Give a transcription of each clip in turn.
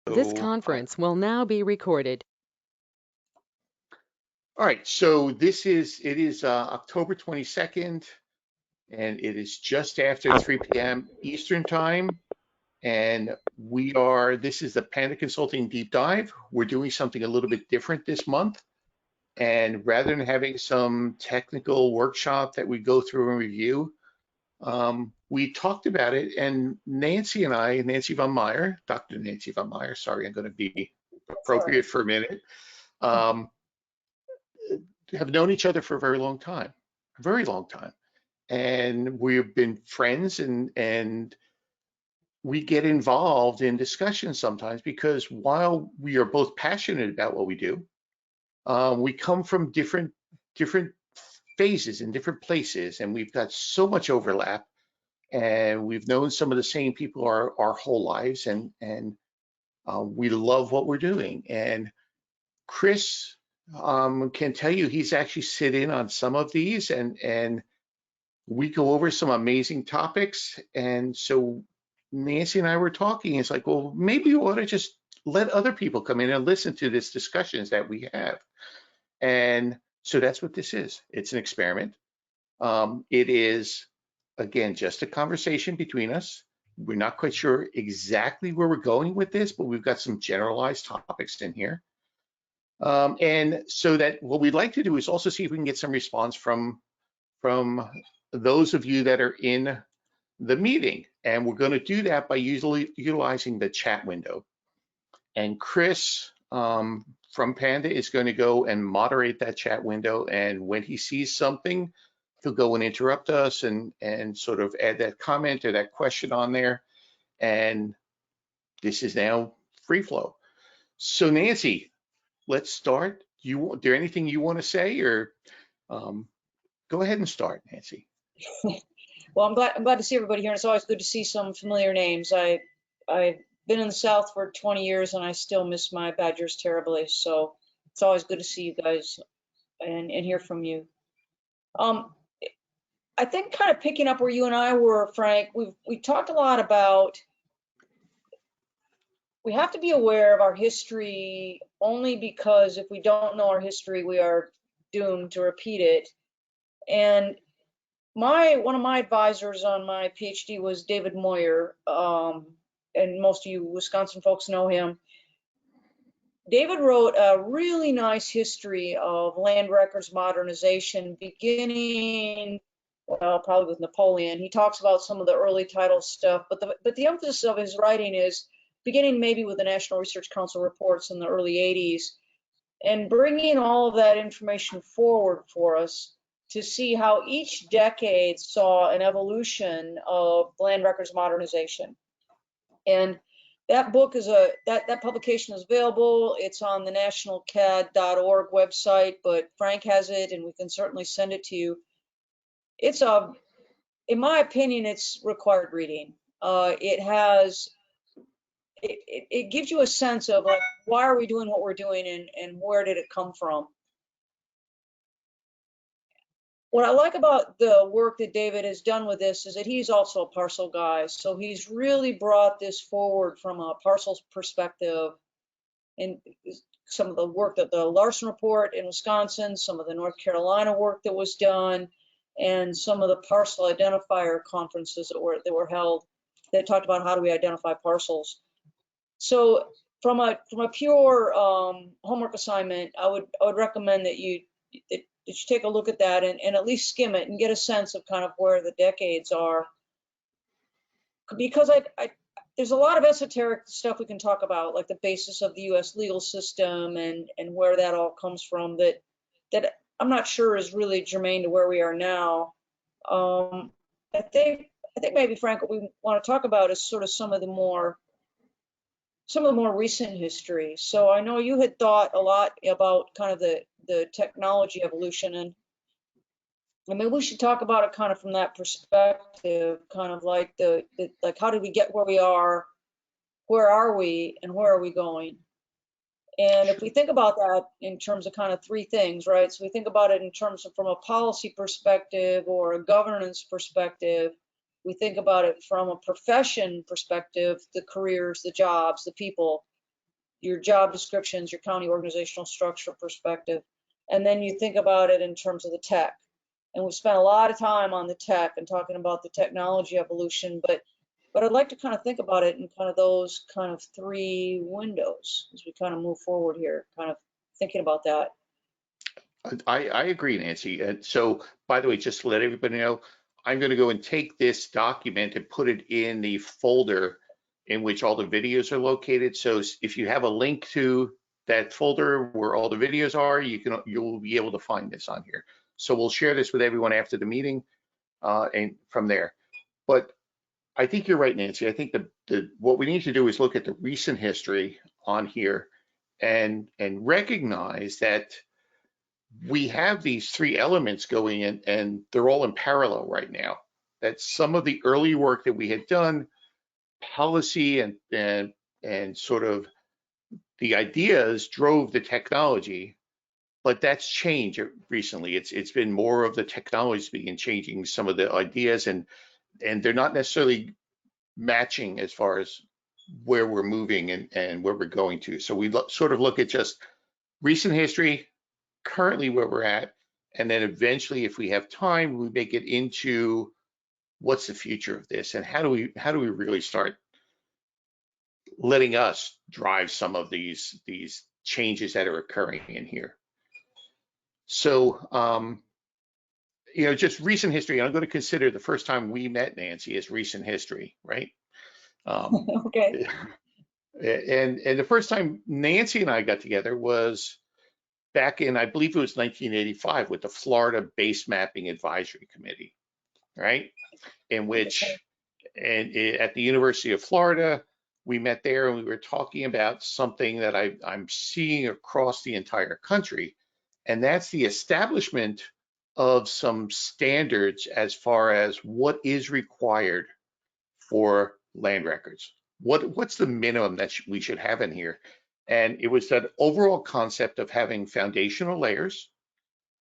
This So, conference will now be recorded. all right, so it is October 22nd, and it is just after 3 p.m. Eastern time. And this is the Panda Consulting Deep Dive. We're doing something a little bit different this month. And rather than having some technical workshop that we go through and review, we talked about it. And Nancy and I, Nancy von Meyer, Dr. Nancy von Meyer, sorry, I'm going to be Sorry. appropriate for a minute. Um, have known each other for a very long time. And we've been friends and we get involved in discussions sometimes because while we are both passionate about what we do, we come from different phases in different places, and we've got so much overlap, and we've known some of the same people our whole lives, and we love what we're doing. And Chris can tell you he's actually sit in on some of these, and we go over some amazing topics. And so Nancy and I were talking. It's like, well, maybe we ought to just let other people come in and listen to these discussions that we have. And so that's what this is. It's an experiment. It is, again, just a conversation between us. We're not quite sure exactly where we're going with this, but we've got some generalized topics in here. And so that what we'd like to do is also see if we can get some response from those of you that are in the meeting. And we're going to do that by utilizing the chat window. And Chris from Panda is going to go and moderate that chat window. And when he sees something, he'll go and interrupt us and sort of add that comment or that question on there. And this is now free flow. So Nancy, let's start. Is there anything you want to say, or go ahead and start, Nancy? Well, I'm glad to see everybody here, and it's always good to see some familiar names. I've been in the South for 20 years, and I still miss my Badgers terribly. So it's always good to see you guys and hear from you. I think kind of picking up where you and I were, Frank, we talked a lot about we have to be aware of our history only because if we don't know our history, we are doomed to repeat it. And one of my advisors on my PhD was David Moyer, and most of you Wisconsin folks know him. David wrote a really nice history of land records modernization beginning, well, probably with Napoleon. He talks about some of the early title stuff, but the emphasis of his writing is beginning maybe with the National Research Council reports in the early 80s and bringing all of that information forward for us to see how each decade saw an evolution of land records modernization. And that book is that publication is available. It's on the nationalcad.org website, but Frank has it and we can certainly send it to you. It's in my opinion, it's required reading. It gives you a sense of like, why are we doing what we're doing and where did it come from? What I like about the work that David has done with this is that he's also a parcel guy. So he's really brought this forward from a parcels perspective, and some of the work that the Larson report in Wisconsin, some of the North Carolina work that was done, and some of the parcel identifier conferences that were held that talked about how do we identify parcels. So from a pure homework assignment, I would recommend that you take a look at that and at least skim it and get a sense of kind of where the decades are. Because there's a lot of esoteric stuff we can talk about, like the basis of the U.S. legal system and where that all comes from that I'm not sure is really germane to where we are now. I think maybe, Frank, what we want to talk about is sort of some of the more recent history. So I know you had thought a lot about kind of the technology evolution, and I mean, we should talk about it kind of from that perspective, kind of like like how did we get where we are, where are we, and where are we going? And if we think about that in terms of kind of three things, right? So we think about it in terms of from a policy perspective or a governance perspective. We think about it from a profession perspective, the careers, the jobs, the people. your job descriptions, your county organizational structure perspective, and then you think about it in terms of the tech. And we've spent a lot of time on the tech and talking about the technology evolution, but I'd like to kind of think about it in kind of those kind of three windows as we kind of move forward here, kind of thinking about that. I agree, Nancy. And so, by the way, just to let everybody know, I'm going to go and take this document and put it in the folder in which all the videos are located. So if you have a link to that folder where all the videos are, you'll be able to find this on here. So we'll share this with everyone after the meeting and from there. But I think you're right, Nancy. I think what we need to do is look at the recent history on here and recognize that we have these three elements going in, and they're all in parallel right now. That some of the early work that we had done, policy and sort of the ideas drove the technology, but that's changed recently. It's been more of the technology being changing some of the ideas, and they're not necessarily matching as far as where we're moving and where we're going to. So we sort of look at just recent history, currently where we're at, and then eventually, if we have time, we make it into what's the future of this, and how do we really start letting us drive some of these changes that are occurring in here. So just recent history. I'm going to consider the first time we met, Nancy, as recent history, right? Okay. And the first time Nancy and I got together was back in, I believe it was 1985, with the Florida Base Mapping Advisory Committee, right? In which, at the University of Florida, we met there and we were talking about something that I'm seeing across the entire country, and that's the establishment of some standards as far as what is required for land records. What's the minimum that we should have in here? And it was that overall concept of having foundational layers,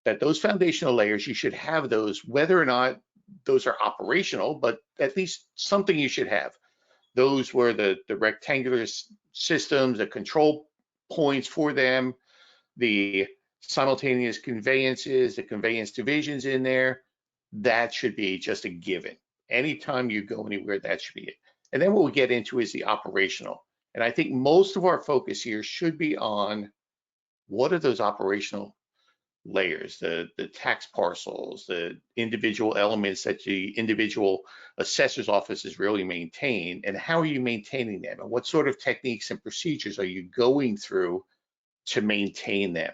that those foundational layers, you should have those, whether or not those are operational, but at least something you should have. Those were the rectangular systems, the control points for them, the simultaneous conveyances, the conveyance divisions in there. That should be just a given. Anytime you go anywhere, that should be it. And then what we get into is the operational. And I think most of our focus here should be on what are those operational layers, the tax parcels, the individual elements that the individual assessor's offices really maintain, and how are you maintaining them, and what sort of techniques and procedures are you going through to maintain them.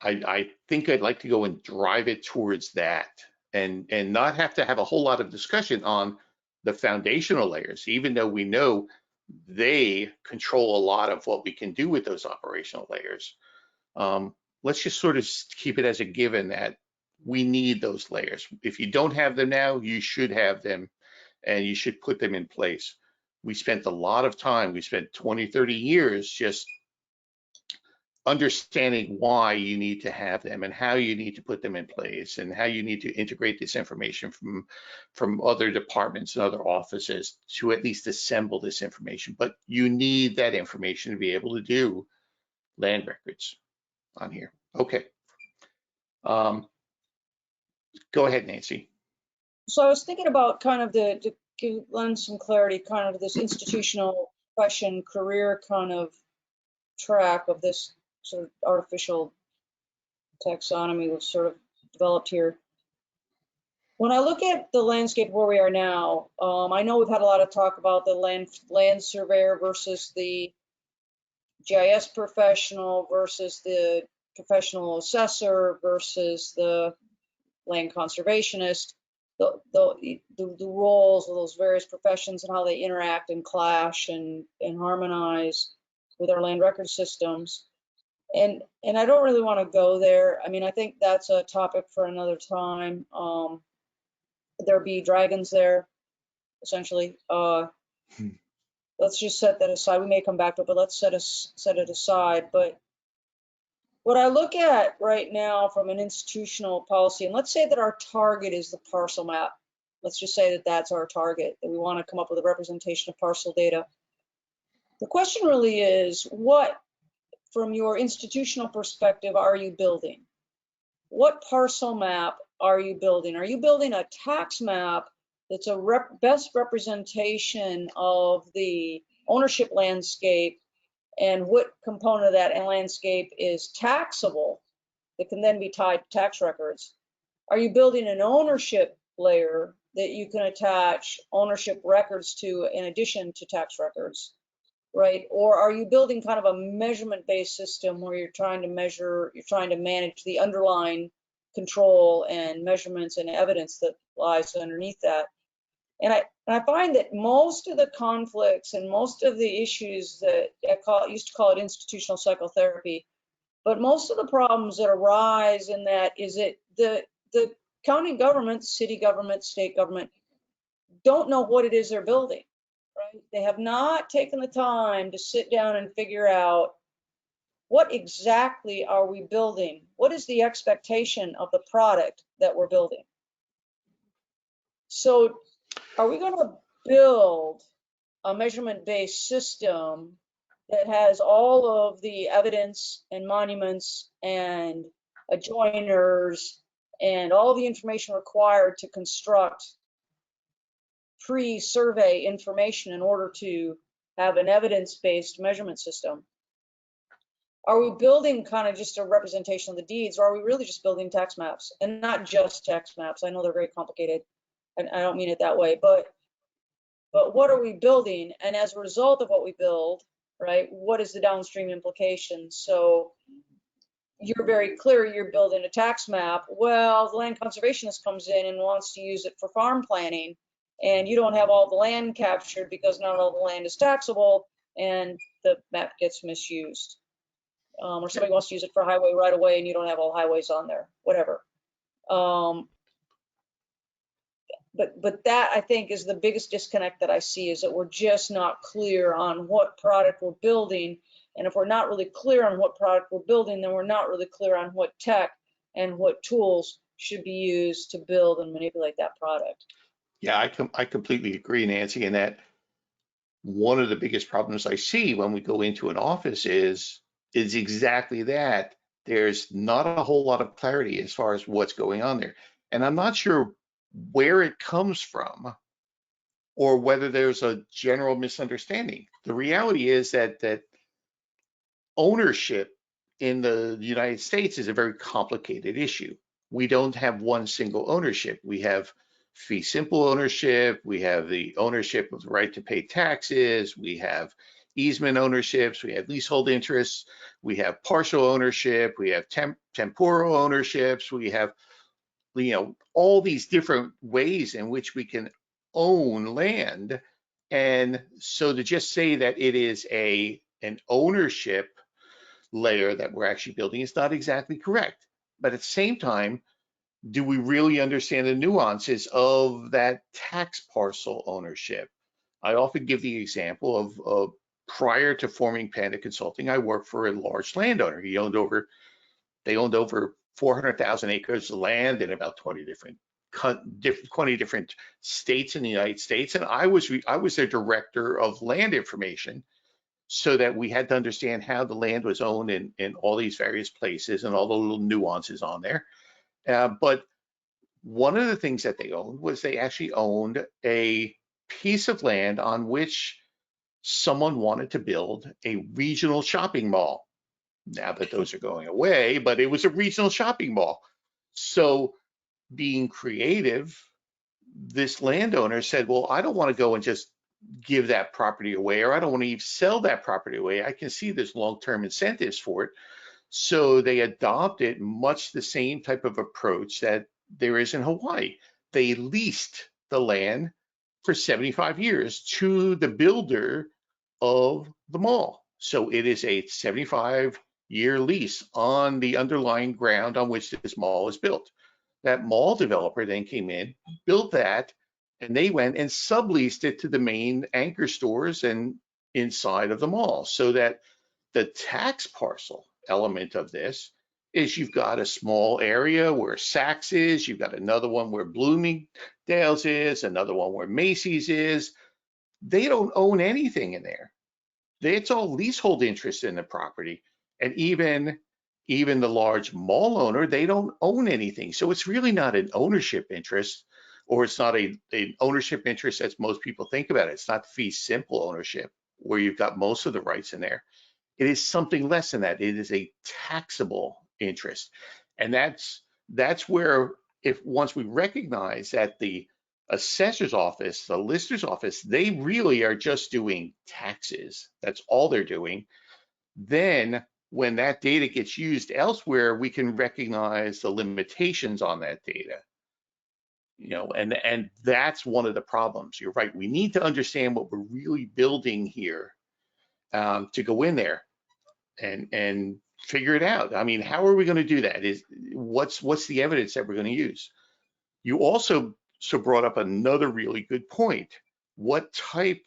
I think I'd like to go and drive it towards that, and not have to have a whole lot of discussion on the foundational layers, even though we know they control a lot of what we can do with those operational layers. Let's just sort of keep it as a given that we need those layers. If you don't have them now, you should have them, and you should put them in place. We spent a lot of time, we spent 20, 30 years just understanding why you need to have them and how you need to put them in place and how you need to integrate this information from other departments and other offices to at least assemble this information. But you need that information to be able to do land records on here. Okay. Go ahead, Nancy. So I was thinking about kind of to lend some clarity, kind of this institutional profession career kind of track of this sort of artificial taxonomy was sort of developed here. When I look at the landscape where we are now, I know we've had a lot of talk about the land surveyor versus the GIS professional versus the professional assessor versus the land conservationist, the roles of those various professions and how they interact and clash and harmonize with our land record systems. And I don't really want to go there. I mean, I think that's a topic for another time. There'll be dragons there, essentially. Let's just set that aside. We may come back to it, but let's set it aside. But what I look at right now from an institutional policy, and let's say that our target is the parcel map. Let's just say that that's our target, that we want to come up with a representation of parcel data. The question really is, what, from your institutional perspective, are you building? What parcel map are you building? Are you building a tax map that's a best representation of the ownership landscape and what component of that landscape is taxable that can then be tied to tax records? Are you building an ownership layer that you can attach ownership records to in addition to tax records, right? Or are you building kind of a measurement-based system where you're trying to measure, you're trying to manage the underlying control and measurements and evidence that lies underneath that? And I find that most of the conflicts and most of the issues that used to call it institutional psychotherapy, but most of the problems that arise in that is that the county government, city government, state government don't know what it is they're building, right? They have not taken the time to sit down and figure out what exactly are we building? What is the expectation of the product that we're building? So are we going to build a measurement-based system that has all of the evidence and monuments and adjoiners and all the information required to construct pre-survey information in order to have an evidence-based measurement system? Are we building kind of just a representation of the deeds, or are we really just building tax maps? And not just tax maps. I know they're very complicated, and I don't mean it that way, but what are we building? And as a result of what we build, right, what is the downstream implication? So you're very clear you're building a tax map. Well, the land conservationist comes in and wants to use it for farm planning, and you don't have all the land captured because not all the land is taxable, and the map gets misused. Or somebody wants to use it for highway right away and you don't have all highways on there, whatever. But that, I think, is the biggest disconnect that I see, is that we're just not clear on what product we're building. And if we're not really clear on what product we're building, then we're not really clear on what tech and what tools should be used to build and manipulate that product. Yeah, I completely agree, Nancy, in that one of the biggest problems I see when we go into an office is exactly that. There's not a whole lot of clarity as far as what's going on there. And I'm not sure where it comes from or whether there's a general misunderstanding. The reality is that ownership in the United States is a very complicated issue. We don't have one single ownership. We have fee simple ownership, we have the ownership of the right to pay taxes, we have easement ownerships, we have leasehold interests, we have partial ownership, we have temporal ownerships, we have, you know, all these different ways in which we can own land. And so to just say that it is an ownership layer that we're actually building is not exactly correct. But at the same time, do we really understand the nuances of that tax parcel ownership? I often give the example of prior to forming Panda Consulting, I worked for a large landowner. They owned over 400,000 acres of land in about 20 different states in the United States. And I was their director of land information, so that we had to understand how the land was owned in all these various places and all the little nuances on there. But one of the things that they owned was they actually owned a piece of land on which someone wanted to build a regional shopping mall. Now that those are going away, but it was a regional shopping mall. So being creative, this landowner said, well, I don't want to go and just give that property away, or I don't want to even sell that property away. I can see there's long-term incentives for it. So they adopted much the same type of approach that there is in Hawaii. They leased the land for 75 years to the builder of the mall. So it is a 75-year lease on the underlying ground on which this mall is built. That mall developer then came in, built that, and they went and subleased it to the main anchor stores and inside of the mall, so that the tax parcel element of this is you've got a small area where Saks is, you've got another one where Bloomingdale's is, another one where Macy's is. They don't own anything in there. it's all leasehold interest in the property. And even the large mall owner, they don't own anything. So it's really not an ownership interest, or it's not an ownership interest as most people think about it. It's not fee simple ownership where you've got most of the rights in there. It is something less than that. It is a taxable interest. And that's where, if once we recognize that the assessor's office, the lister's office, they really are just doing taxes. That's all they're doing. Then when that data gets used elsewhere, we can recognize the limitations on that data. And that's one of the problems. You're right. We need to understand what we're really building here, to go in there and figure it out. I mean, how are we going to do that? What's the evidence that we're going to use? You also brought up another really good point. What type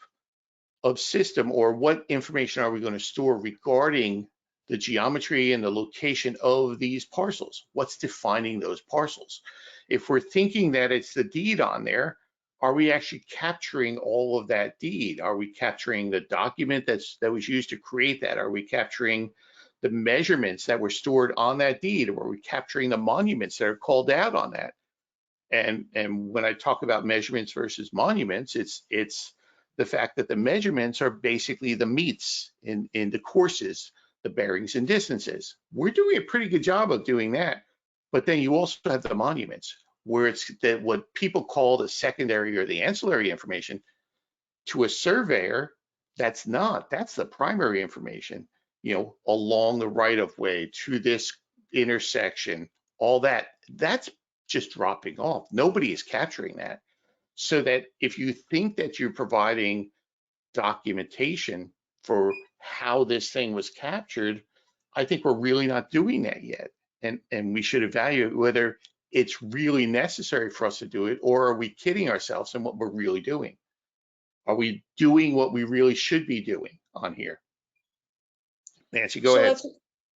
of system or what information are we going to store regarding the geometry and the location of these parcels? What's defining those parcels? If we're thinking that it's the deed on there, are we actually capturing all of that deed? Are we capturing the document that was used to create that? Are we capturing the measurements that were stored on that deed? Or are we capturing the monuments that are called out on that? And when I talk about measurements versus monuments, it's the fact that the measurements are basically the meets in the courses, the bearings and distances. We're doing a pretty good job of doing that. But then you also have the monuments, where it's that what people call the secondary or the ancillary information. To a surveyor, that's the primary information, along the right of way to this intersection, all that's just dropping off. Nobody is capturing that. So that if you think that you're providing documentation for how this thing was captured, I think we're really not doing that yet. And we should evaluate whether it's really necessary for us to do it, or are we kidding ourselves in what we're really doing? Are we doing what we really should be doing on here? Nancy, go So ahead.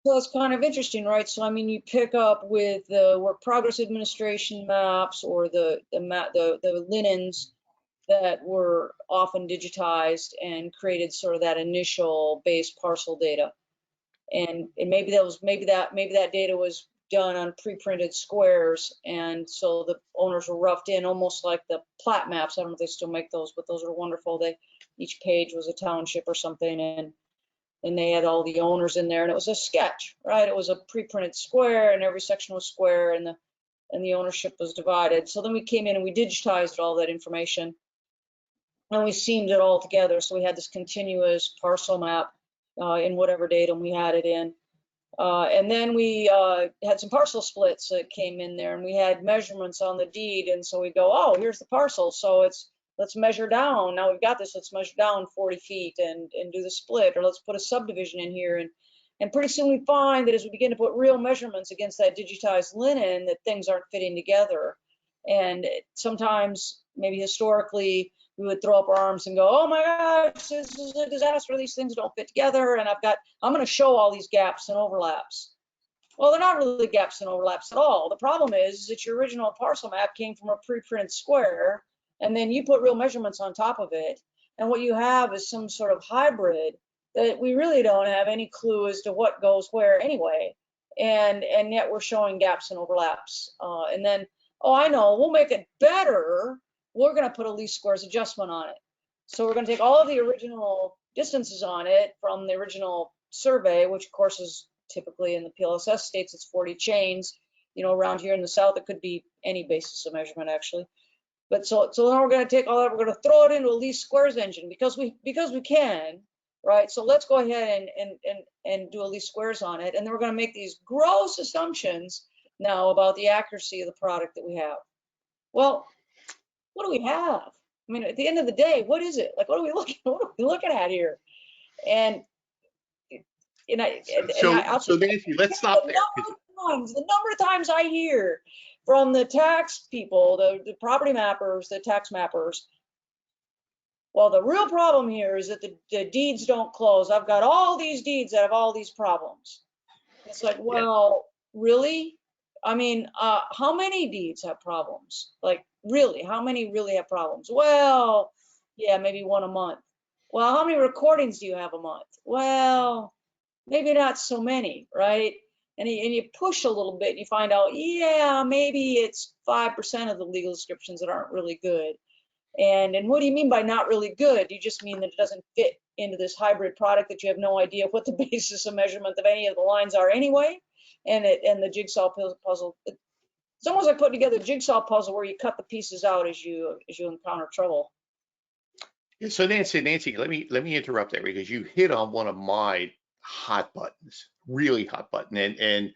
that's kind of interesting, right? So I mean, you pick up with the work progress administration maps or the linens that were often digitized and created sort of that initial base parcel data. And maybe that data was done on pre-printed squares, and so the owners were roughed in almost like the plat maps. I don't know if they still make those, but those are wonderful. Each page was a township or something, and they had all the owners in there, and it was a sketch, right? It was a pre-printed square, and every section was square, and the ownership was divided. So then we came in and we digitized all that information, and we seamed it all together. So we had this continuous parcel map in whatever datum we had it in. And then we had some parcel splits that came in there, and we had measurements on the deed. And so we go, oh, here's the parcel. So let's measure down. Now we've got this, let's measure down 40 feet and do the split, or let's put a subdivision in here. And pretty soon we find that as we begin to put real measurements against that digitized linen, that things aren't fitting together. And sometimes, maybe historically, we would throw up our arms and go, oh my gosh, this is a disaster. These things don't fit together. And I'm going to show all these gaps and overlaps. Well, they're not really gaps and overlaps at all. The problem is that your original parcel map came from a pre-printed square, and then you put real measurements on top of it. And what you have is some sort of hybrid that we really don't have any clue as to what goes where anyway. And yet we're showing gaps and overlaps. And then, oh, I know, we'll make it better. We're going to put a least squares adjustment on it. So we're going to take all of the original distances on it from the original survey, which of course is typically in the PLSS states, it's 40 chains. Around here in the South, it could be any basis of measurement actually. But so now we're going to take all that, we're going to throw it into a least squares engine because we can, right? So let's go ahead and do a least squares on it. And then we're going to make these gross assumptions now about the accuracy of the product that we have. Well, what do we have? I mean, at the end of the day, what is it? Like, what are we looking at here? And So Nancy, let's stop there. The number of times I hear from the tax people, the property mappers, the tax mappers, well, the real problem here is that the deeds don't close. I've got all these deeds that have all these problems. It's like, well, really? I mean, how many deeds have problems? Like, really, how many really have problems? Well, yeah, maybe one a month. Well, how many recordings do you have a month? well, maybe not so many, right? And you push a little bit and you find out, yeah, maybe it's 5% of the legal descriptions that aren't really good. And what do you mean by not really good? You just mean that it doesn't fit into this hybrid product that you have no idea what the basis of measurement of any of the lines are anyway. And the jigsaw puzzle, it's almost like putting together a jigsaw puzzle where you cut the pieces out as you encounter trouble. Yeah, so Nancy, let me interrupt there because you hit on one of my hot buttons, really hot button. And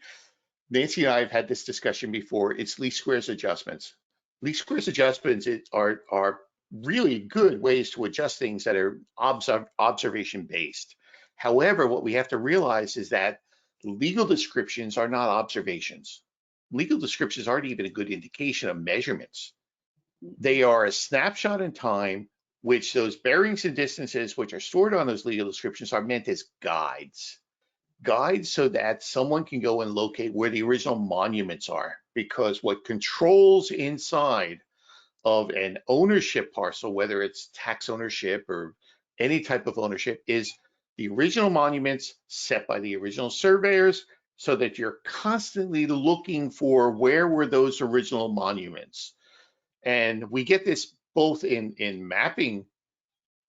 Nancy and I have had this discussion before. It's least squares adjustments. Least squares adjustments are really good ways to adjust things that are observation based. However, what we have to realize is that legal descriptions are not observations. Legal descriptions aren't even a good indication of measurements. They are a snapshot in time, which those bearings and distances, which are stored on those legal descriptions, are meant as guides. Guides so that someone can go and locate where the original monuments are, because what controls inside of an ownership parcel, whether it's tax ownership or any type of ownership, is the original monuments set by the original surveyors, so that you're constantly looking for where were those original monuments. And we get this both in mapping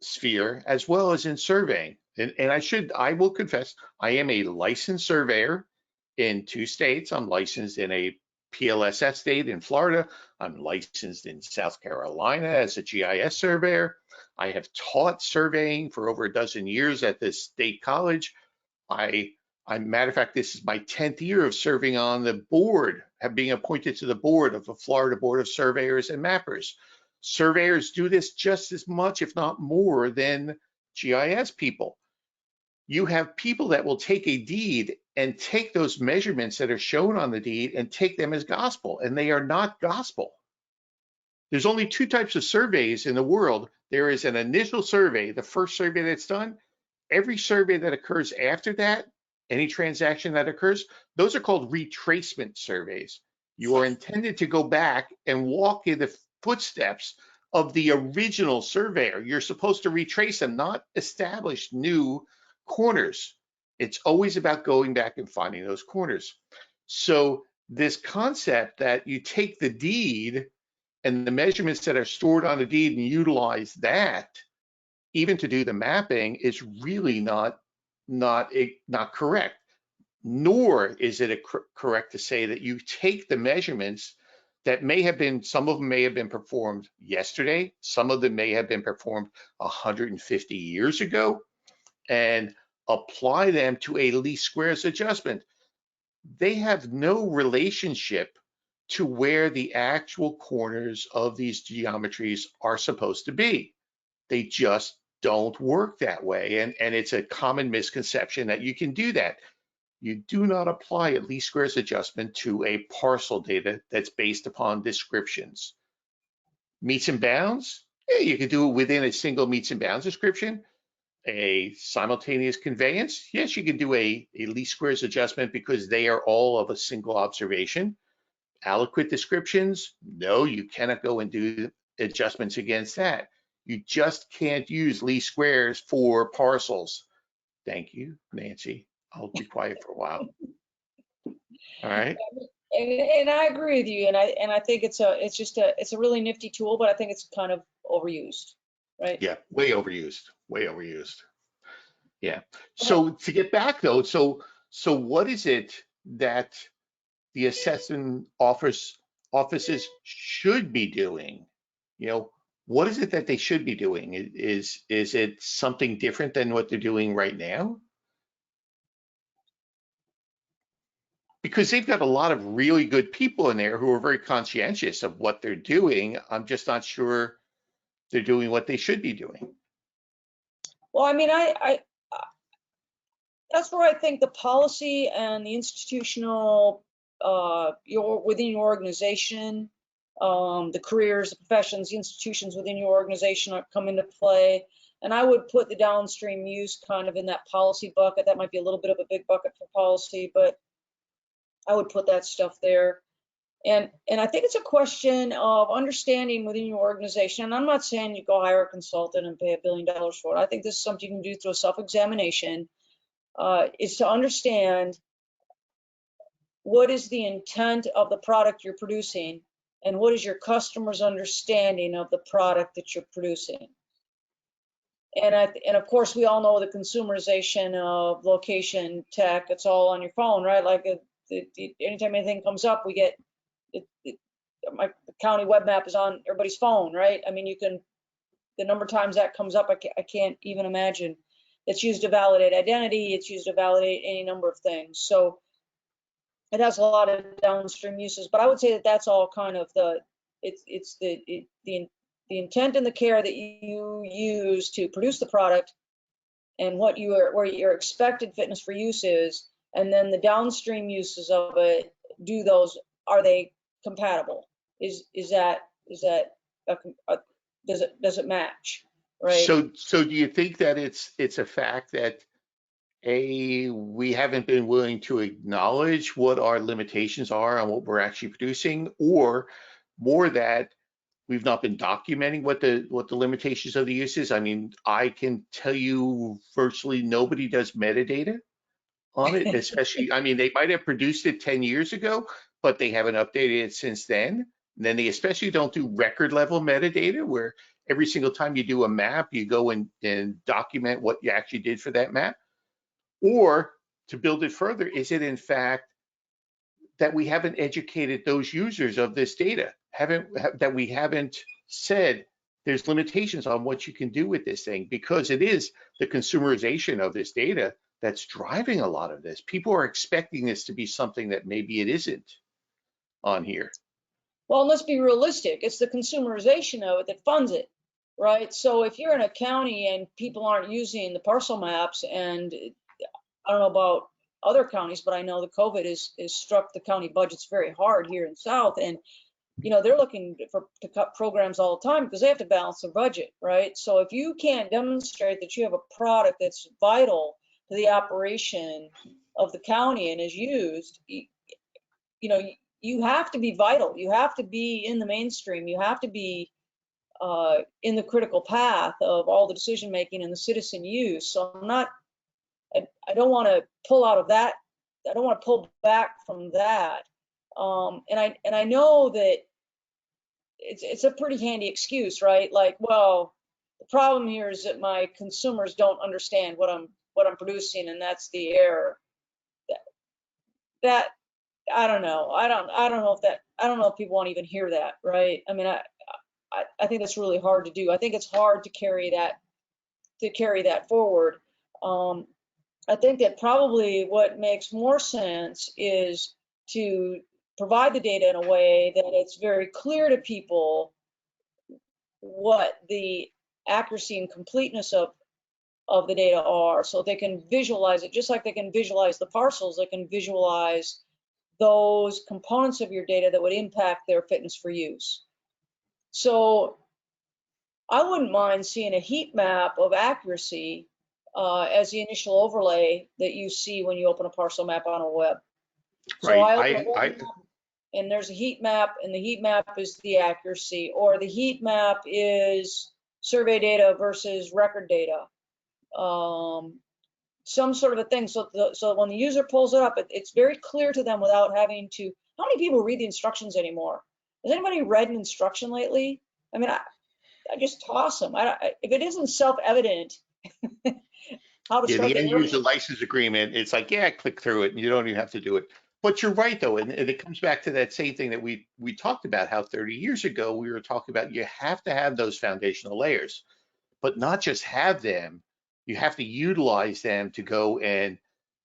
sphere as well as in surveying. And I will confess, I am a licensed surveyor in 2 states. I'm licensed in a PLSS state in Florida. I'm licensed in South Carolina as a GIS surveyor. I have taught surveying for over a dozen years at this state college. Matter of fact, this is my 10th year of serving on the board, being appointed to the board of the Florida Board of Surveyors and Mappers. Surveyors do this just as much, if not more, than GIS people. You have people that will take a deed and take those measurements that are shown on the deed and take them as gospel, and they are not gospel. There's only 2 types of surveys in the world. There is an initial survey, the first survey that's done. Every survey that occurs after that, any transaction that occurs, those are called retracement surveys. You are intended to go back and walk in the footsteps of the original surveyor. You're supposed to retrace them, not establish new corners. It's always about going back and finding those corners. So this concept that you take the deed and the measurements that are stored on the deed and utilize that even to do the mapping is really not correct. Nor is it correct to say that you take the measurements that may have been, some of them may have been performed yesterday, some of them may have been performed 150 years ago, and apply them to a least squares adjustment. They have no relationship to where the actual corners of these geometries are supposed to be. They just don't work that way. And it's a common misconception that you can do that. You do not apply a least squares adjustment to a parcel data that's based upon descriptions. Meets and bounds, yeah, you can do it within a single meets and bounds description. A simultaneous conveyance, yes, you can do a least squares adjustment because they are all of a single observation. Aliquot descriptions, no, you cannot go and do adjustments against that. You just can't use least squares for parcels. Thank you, Nancy. I'll be quiet for a while. All right. And I agree with you. And I think it's a really nifty tool, but I think it's kind of overused, right? Yeah, way overused. Way overused. Yeah. So to get back though, so what is it that the assessment offices should be doing? You know, what is it that they should be doing? Is it something different than what they're doing right now? Because they've got a lot of really good people in there who are very conscientious of what they're doing. I'm just not sure they're doing what they should be doing. Well, I mean, that's where I think the policy and the institutional, within your organization, the careers, the professions, the institutions within your organization come into play. And I would put the downstream use kind of in that policy bucket. That might be a little bit of a big bucket for policy, but I would put that stuff there. And I think it's a question of understanding within your organization. And I'm not saying you go hire a consultant and pay $1 billion for it. I think this is something you can do through a self-examination, is to understand what is the intent of the product you're producing and what is your customer's understanding of the product that you're producing. And of course, we all know the consumerization of location tech. It's all on your phone, right? Like anytime anything comes up, we get my county web map is on everybody's phone, right? I mean, you can, the number of times that comes up, I can't even imagine. It's used to validate identity. It's used to validate any number of things. So it has a lot of downstream uses, but I would say that that's all kind of the intent and the care that you use to produce the product and where your expected fitness for use is, and then the downstream uses of it, are they compatible? Does it match, right? So do you think that it's a fact that we haven't been willing to acknowledge what our limitations are on what we're actually producing, or more that we've not been documenting what the limitations of the use is? I mean, I can tell you virtually nobody does metadata on it, especially, I mean, they might have produced it 10 years ago, but they haven't updated it since then. And then they especially don't do record level metadata, where every single time you do a map, you go and document what you actually did for that map. Or to build it further, is it in fact that we haven't educated those users of this data, that we haven't said there's limitations on what you can do with this thing, because it is the consumerization of this data that's driving a lot of this. People are expecting this to be something that maybe it isn't on here. Well, let's be realistic. It's the consumerization of it that funds it, right? So if you're in a county and people aren't using the parcel maps, and I don't know about other counties, but I know the COVID has struck the county budgets very hard here in the South, and they're looking to cut programs all the time because they have to balance their budget, right? So if you can't demonstrate that you have a product that's vital to the operation of the county and is used, you have to be vital. You have to be in the mainstream. You have to be in the critical path of all the decision making and the citizen use. So I don't want to pull out of that. I don't want to pull back from that. And I know that it's a pretty handy excuse, right? Like, well, the problem here is that my consumers don't understand what I'm producing, and that's the error. That I don't know. I don't know if people want to even hear that, right? I mean, I think that's really hard to do. I think it's hard to carry that forward. I think that probably what makes more sense is to provide the data in a way that it's very clear to people what the accuracy and completeness of the data are, so they can visualize it, just like they can visualize the parcels. They can visualize those components of your data that would impact their fitness for use. So I wouldn't mind seeing a heat map of accuracy as the initial overlay that you see when you open a parcel map on a web. So Right. And there's a heat map, and the heat map is the accuracy, or the heat map is survey data versus record data. Some sort of a thing, so when the user pulls it up, it's very clear to them without having to. How many people read the instructions anymore? Has anybody read an instruction lately? I mean, I just toss them. If it isn't self-evident how to start The end the user license agreement, it's like, yeah, click through it and you don't even have to do it. But you're right though, and it comes back to that same thing that we talked about, how 30 years ago we were talking about you have to have those foundational layers, but not just have them, you have to utilize them to go and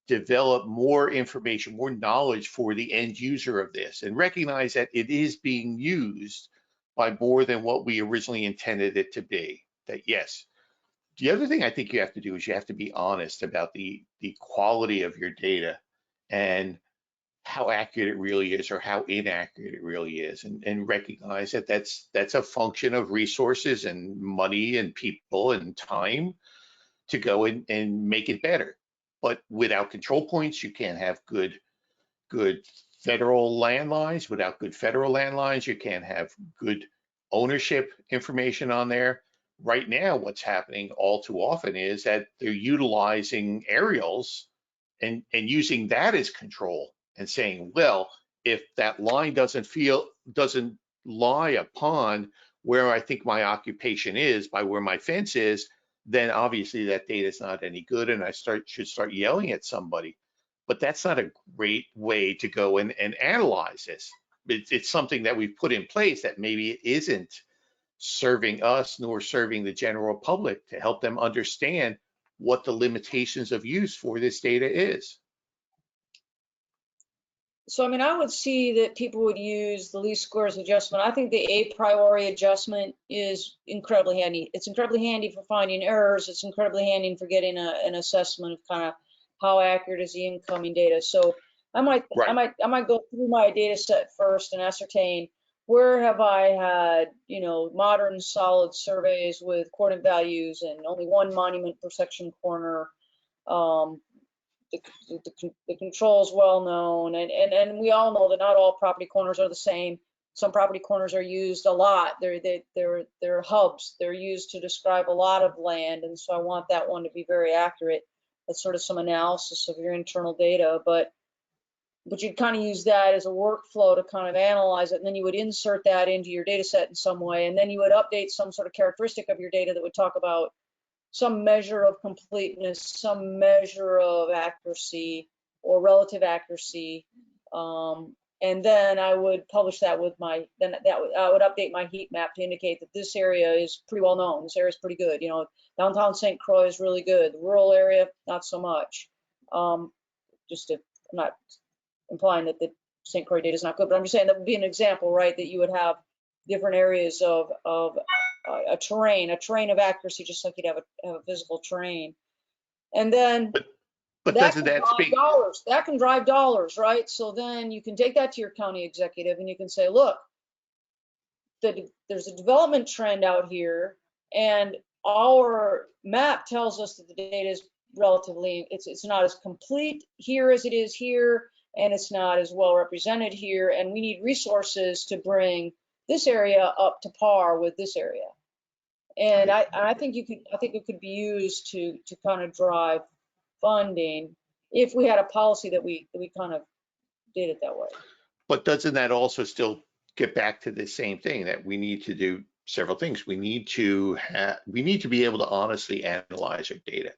develop more information, more knowledge for the end user of this, and recognize that it is being used by more than what we originally intended it to be. That yes. The other thing I think you have to do is you have to be honest about the quality of your data and how accurate it really is or how inaccurate it really is, and recognize that that's a function of resources and money and people and time to go and make it better. But without control points, you can't have good good federal land lines. Without good federal land lines, you can't have good ownership information on there. Right now, what's happening all too often is that they're utilizing aerials and using that as control and saying, well, if that line doesn't lie upon where I think my occupation is by where my fence is, then obviously that data is not any good, and I should start yelling at somebody. But that's not a great way to go and analyze this. It's something that we've put in place that maybe it isn't serving us nor serving the general public to help them understand what the limitations of use for this data is. So, I mean, I would see that people would use the least squares adjustment. I think the a priori adjustment is incredibly handy. It's incredibly handy for finding errors. It's incredibly handy for getting an assessment of kind of how accurate is the incoming data. So I might go through my data set first and ascertain where have I had, modern solid surveys with coordinate values and only one monument per section corner. The control is well known, and we all know that not all property corners are the same. Some property corners are used a lot. They're hubs. They're used to describe a lot of land, and so I want that one to be very accurate. That's sort of some analysis of your internal data, but you'd kind of use that as a workflow to kind of analyze it, and then you would insert that into your data set in some way, and then you would update some sort of characteristic of your data that would talk about some measure of completeness, some measure of accuracy or relative accuracy. And then I would publish that with I would update my heat map to indicate that this area is pretty well known. This area is pretty good. Downtown St. Croix is really good. The rural area, not so much. I'm not implying that the St. Croix data is not good, but I'm just saying that would be an example, right? That you would have different areas of a terrain of accuracy, just like you'd have a physical terrain. And then but that doesn't can that drive speak? dollars. That can drive dollars, right? So then you can take that to your county executive and you can say, look, there's a development trend out here, and our map tells us that the data is relatively, it's not as complete here as it is here, and it's not as well represented here, and we need resources to bring this area up to par with this area. And I think it could be used to kind of drive funding if we had a policy that we kind of did it that way. But doesn't that also still get back to the same thing, that we need to do several things? We need to be able to honestly analyze our data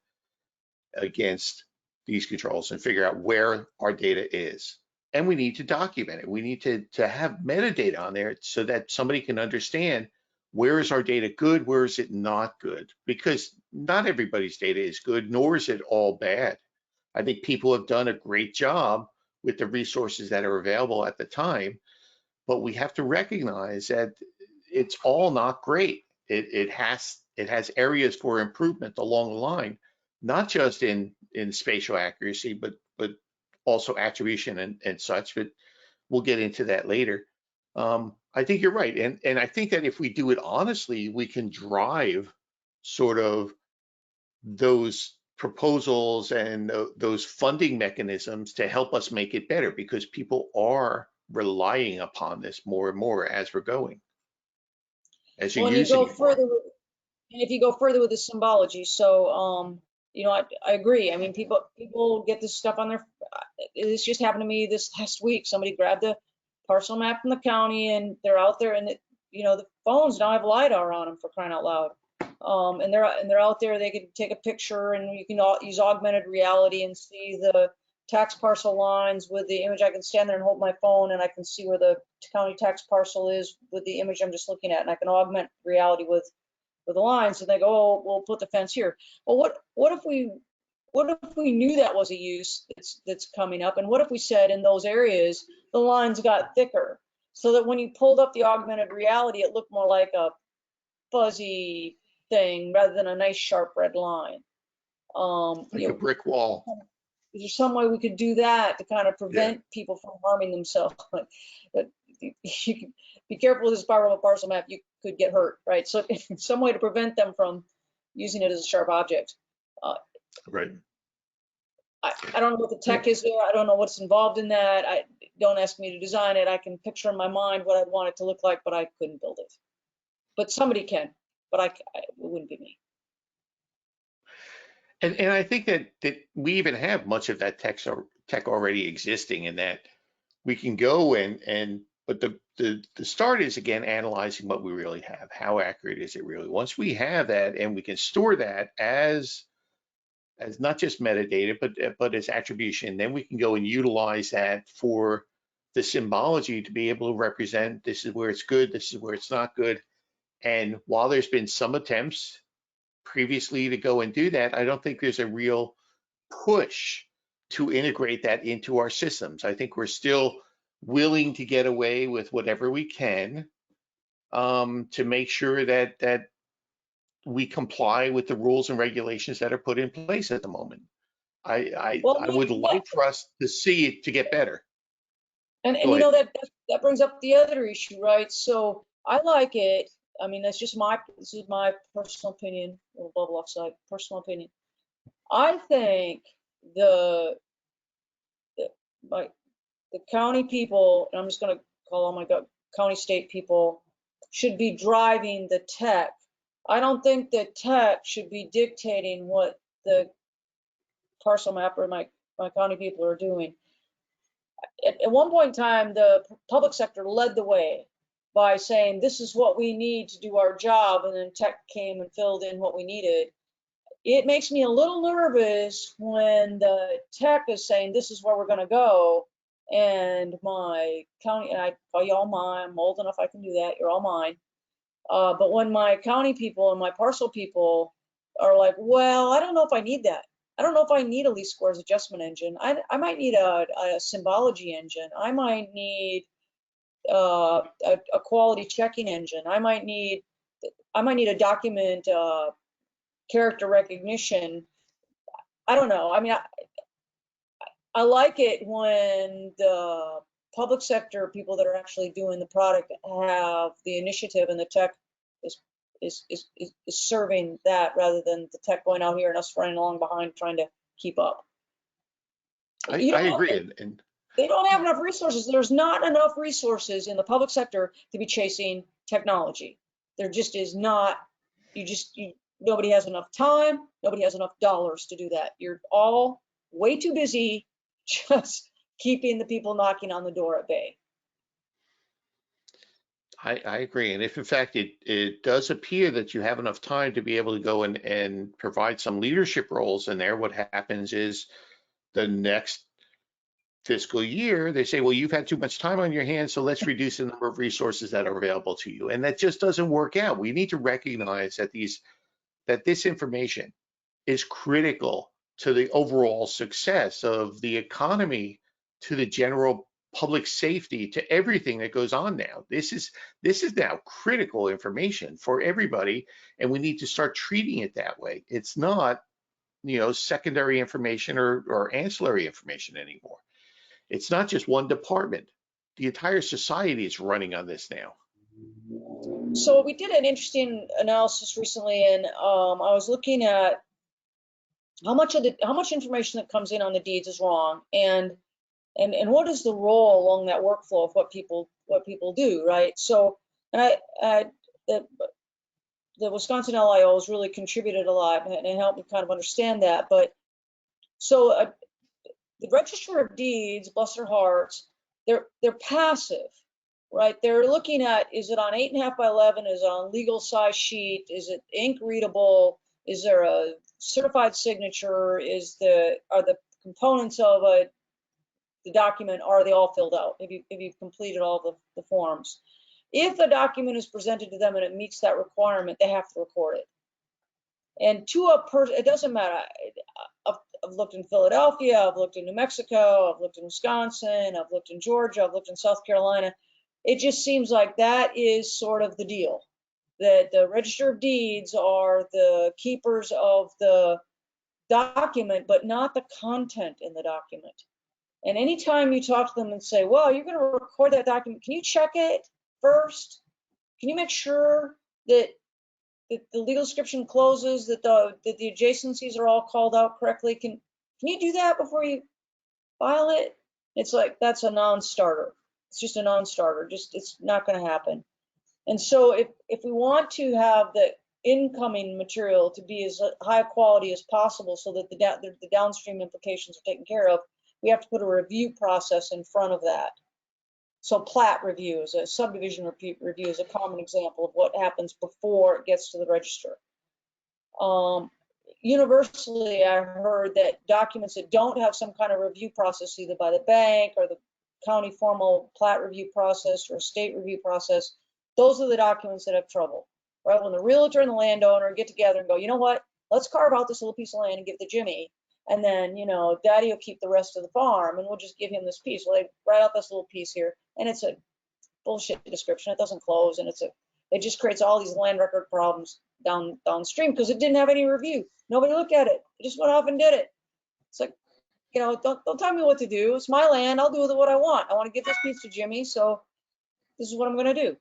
against these controls and figure out where our data is. And we need to document it. We need to have metadata on there so that somebody can understand where is our data good, where is it not good, because not everybody's data is good, nor is it all bad. I think people have done a great job with the resources that are available at the time, but we have to recognize that it's all not great. It has areas for improvement along the line, not just in spatial accuracy, but also attribution and such. But we'll get into that later. I think you're right, and I think that if we do it honestly, we can drive sort of those proposals and those funding mechanisms to help us make it better, because people are relying upon this more and more as we're going, as you're using it more. And if you go further with the symbology, so I agree. I mean, people get this stuff on their. This just happened to me this last week. Somebody grabbed a parcel map from the county, and they're out there, and the phones now have LiDAR on them, for crying out loud. And they're out there. They can take a picture, and you can use augmented reality and see the tax parcel lines with the image. I can stand there and hold my phone, and I can see where the county tax parcel is with the image I'm just looking at, and I can augment reality with the lines. And they go, oh, we'll put the fence here. Well, what if we knew that was a use that's coming up, and what if we said in those areas the lines got thicker, so that when you pulled up the augmented reality, it looked more like a fuzzy thing rather than a nice sharp red line. Like a brick wall. Is there some way we could do that to kind of prevent people from harming themselves? But you can be careful with this parcel map. You could get hurt, right? So some way to prevent them from using it as a sharp object. Right. I don't know what the tech is there. I don't know what's involved in that. Don't ask me to design it. I can picture in my mind what I'd want it to look like, but I couldn't build it. But somebody can, but it wouldn't be me. And I think that we even have much of that tech already existing, in that we can go but the start is, again, analyzing what we really have. How accurate is it really? Once we have that and we can store that as not just metadata, but as attribution, then we can go and utilize that for the symbology to be able to represent, this is where it's good, this is where it's not good. And while there's been some attempts previously to go and do that, I don't think there's a real push to integrate that into our systems. I think we're still willing to get away with whatever we can, to make sure that we comply with the rules and regulations that are put in place at the moment. I Well, would like for us to see it to get better. and Go you ahead. know that brings up the other issue, right? So I like it. I mean, this is my personal opinion, a little bubble offside, personal opinion. I think the the county people, and I'm just going to call them my county state people, should be driving the tech. I don't think that tech should be dictating what the parcel mapper, my county people are doing. At one point in time, the public sector led the way by saying, this is what we need to do our job, and then tech came and filled in what we needed. It makes me a little nervous when the tech is saying, this is where we're going to go, and my county, and I call you all mine, I'm old enough I can do that, you're all mine. But when my county people and my parcel people are like, well, I don't know if I need that. I don't know if I need a least squares adjustment engine. I might need a symbology engine. I might need a quality checking engine. I might need a document character recognition. I don't know. I mean, I like it when the public sector people that are actually doing the product have the initiative, and the tech is serving that, rather than the tech going out here and us running along behind trying to keep up. I agree. And they don't have enough resources. There's not enough resources in the public sector to be chasing technology. There just is not. Nobody has enough time. Nobody has enough dollars to do that. You're all way too busy just keeping the people knocking on the door at bay. I agree. And if in fact it does appear that you have enough time to be able to go and provide some leadership roles in there, what happens is the next fiscal year, they say, well, you've had too much time on your hands, so let's reduce the number of resources that are available to you. And that just doesn't work out. We need to recognize that this information is critical to the overall success of the economy, to the general public safety, to everything that goes on now. This is now critical information for everybody, and we need to start treating it that way. It's not, secondary information or ancillary information anymore. It's not just one department. The entire society is running on this now. So we did an interesting analysis recently, and I was looking at how much information that comes in on the deeds is wrong, and what is the role along that workflow of what people do, right? So, and the Wisconsin LIO has really contributed a lot, and it helped me kind of understand that. But so the Register of Deeds, bless their hearts, they're passive, right? They're looking at, is it on 8.5 by 11? Is it on legal size sheet? Is it ink readable? Is there a certified signature? Are the components of the document, are they all filled out? Have you completed all the forms? If a document is presented to them and it meets that requirement, they have to record it. And to a person, it doesn't matter. I've looked in Philadelphia, I've looked in New Mexico, I've looked in Wisconsin, I've looked in Georgia, I've looked in South Carolina. It just seems like that is sort of the deal, that the Register of Deeds are the keepers of the document, but not the content in the document. And anytime you talk to them and say, well, you're going to record that document, can you check it first? Can you make sure that the legal description closes, that the adjacencies are all called out correctly? can you do that before you file it? It's like, that's a non-starter. It's just a non-starter. Just, it's not going to happen. And so if we want to have the incoming material to be as high quality as possible so that the downstream implications are taken care of, we have to put a review process in front of that. So plat reviews, a subdivision review is a common example of what happens before it gets to the register. Universally, I heard that documents that don't have some kind of review process, either by the bank or the county formal plat review process or state review process, those are the documents that have trouble, right? When the realtor and the landowner get together and go, you know what, let's carve out this little piece of land and give it to Jimmy, and then, you know, Daddy will keep the rest of the farm and we'll just give him this piece. Well, they write out this little piece here, and it's a bullshit description. It doesn't close, and it just creates all these land record problems downstream because it didn't have any review. Nobody looked at it. It just went off and did it. It's like, you know, don't tell me what to do. It's my land. I'll do with it what I want. I want to give this piece to Jimmy, so this is what I'm going to do.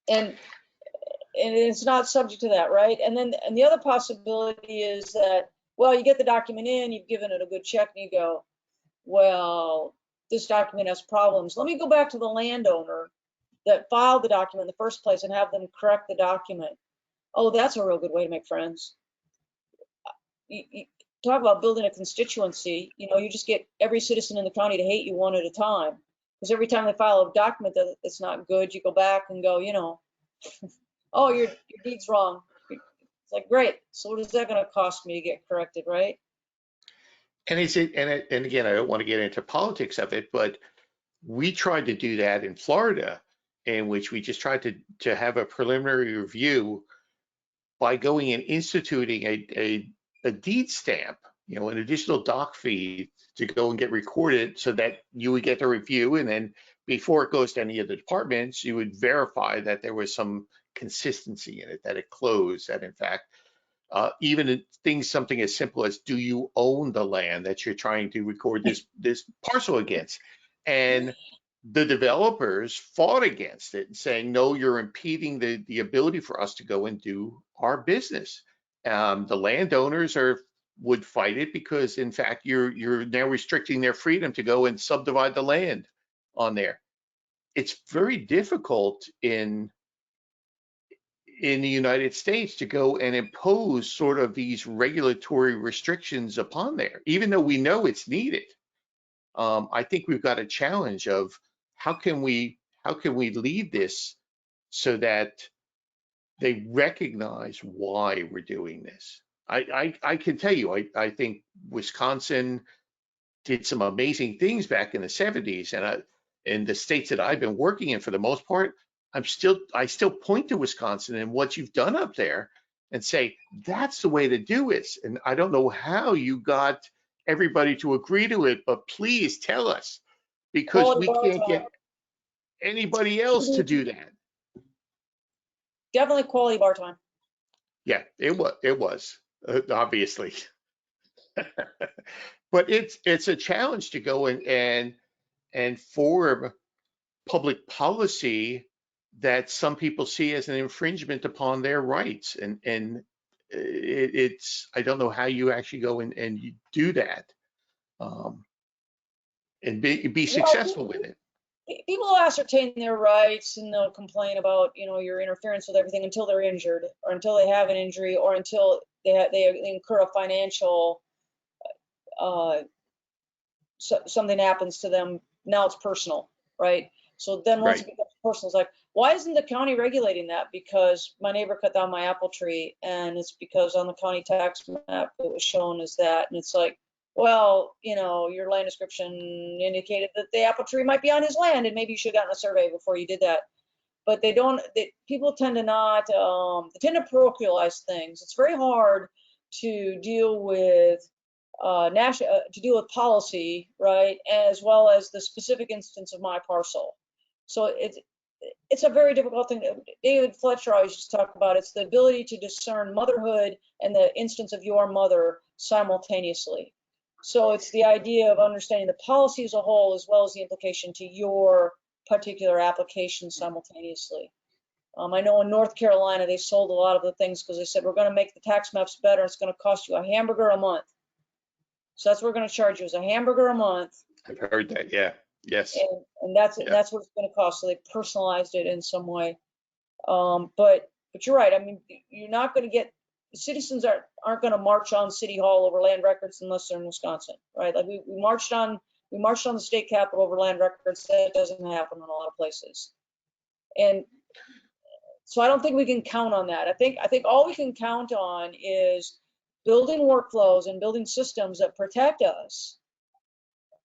And it's not subject to that, right? And the other possibility is that, well, you get the document in, you've given it a good check, and you go, well, this document has problems. Let me go back to the landowner that filed the document in the first place and have them correct the document. Oh, that's a real good way to make friends. You talk about building a constituency. You know, you just get every citizen in the county to hate you one at a time. Because every time they file a document that's not good, you go back and go, you know, oh, your deed's wrong. It's like, great. So what is that going to cost me to get corrected, right? And and again, I don't want to get into politics of it, but we tried to do that in Florida, in which we just tried to have a preliminary review by going and instituting a deed stamp, you know, an additional doc fee to go and get recorded so that you would get the review. And then before it goes to any of the departments, you would verify that there was some consistency in it, that it closed, that in fact, even things, something as simple as, do you own the land that you're trying to record this parcel against? And the developers fought against it, saying, no, you're impeding the ability for us to go and do our business. The landowners would fight it because, in fact, you're now restricting their freedom to go and subdivide the land on there. It's very difficult in the United States to go and impose sort of these regulatory restrictions upon there, even though we know it's needed. I think we've got a challenge of how can we lead this so that they recognize why we're doing this. I can tell you, I think Wisconsin did some amazing things back in the 70s, and in the states that I've been working in for the most part, I still point to Wisconsin and what you've done up there and say, that's the way to do it. And I don't know how you got everybody to agree to it, but please tell us, because Quality we bar can't get time. anybody else to do that. Definitely quality bar time. Yeah, it was obviously. But it's a challenge to go and form public policy that some people see as an infringement upon their rights, and it's, I don't know how you actually go and you do that, and be successful with it. People ascertain their rights and they'll complain about, you know, your interference with everything until they're injured or until they have an injury or until they incur a financial, something happens to them. Now it's personal, right? So then once it Right. becomes personal, it's like, why isn't the county regulating that? Because my neighbor cut down my apple tree and it's because on the county tax map it was shown as that. And it's like, well, you know, your land description indicated that the apple tree might be on his land and maybe you should have gotten a survey before you did that. But people tend to not, they tend to parochialize things. It's very hard to deal with to deal with policy, right, as well as the specific instance of my parcel. So it's a very difficult thing. David Fletcher always used to talk about. It's the ability to discern motherhood and the instance of your mother simultaneously. So it's the idea of understanding the policy as a whole as well as the implication to your particular application simultaneously. I know in North Carolina they sold a lot of the things because they said we're going to make the tax maps better. It's going to cost you a hamburger a month. So that's what we're going to charge you, is a hamburger a month. I've heard that. Yeah. Yes. And that's Yeah. that's what it's going to cost. So they personalized it in some way. But you're right. I mean, you're not going to get, citizens aren't going to march on City Hall over land records unless they're in Wisconsin, right? Like we marched on the state capitol over land records. That doesn't happen in a lot of places. And so I don't think we can count on that. I think all we can count on is building workflows and building systems that protect us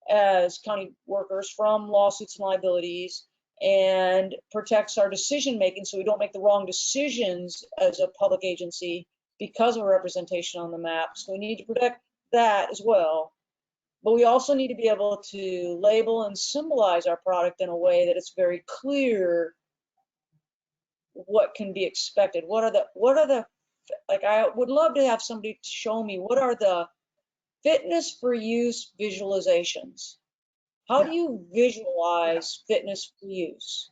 as county workers from lawsuits and liabilities, and protects our decision making so we don't make the wrong decisions as a public agency because of representation on the map. So we need to protect that as well. But we also need to be able to label and symbolize our product in a way that it's very clear what can be expected. What are the, like, I would love to have somebody show me what are the fitness for use visualizations. How do you visualize fitness for use?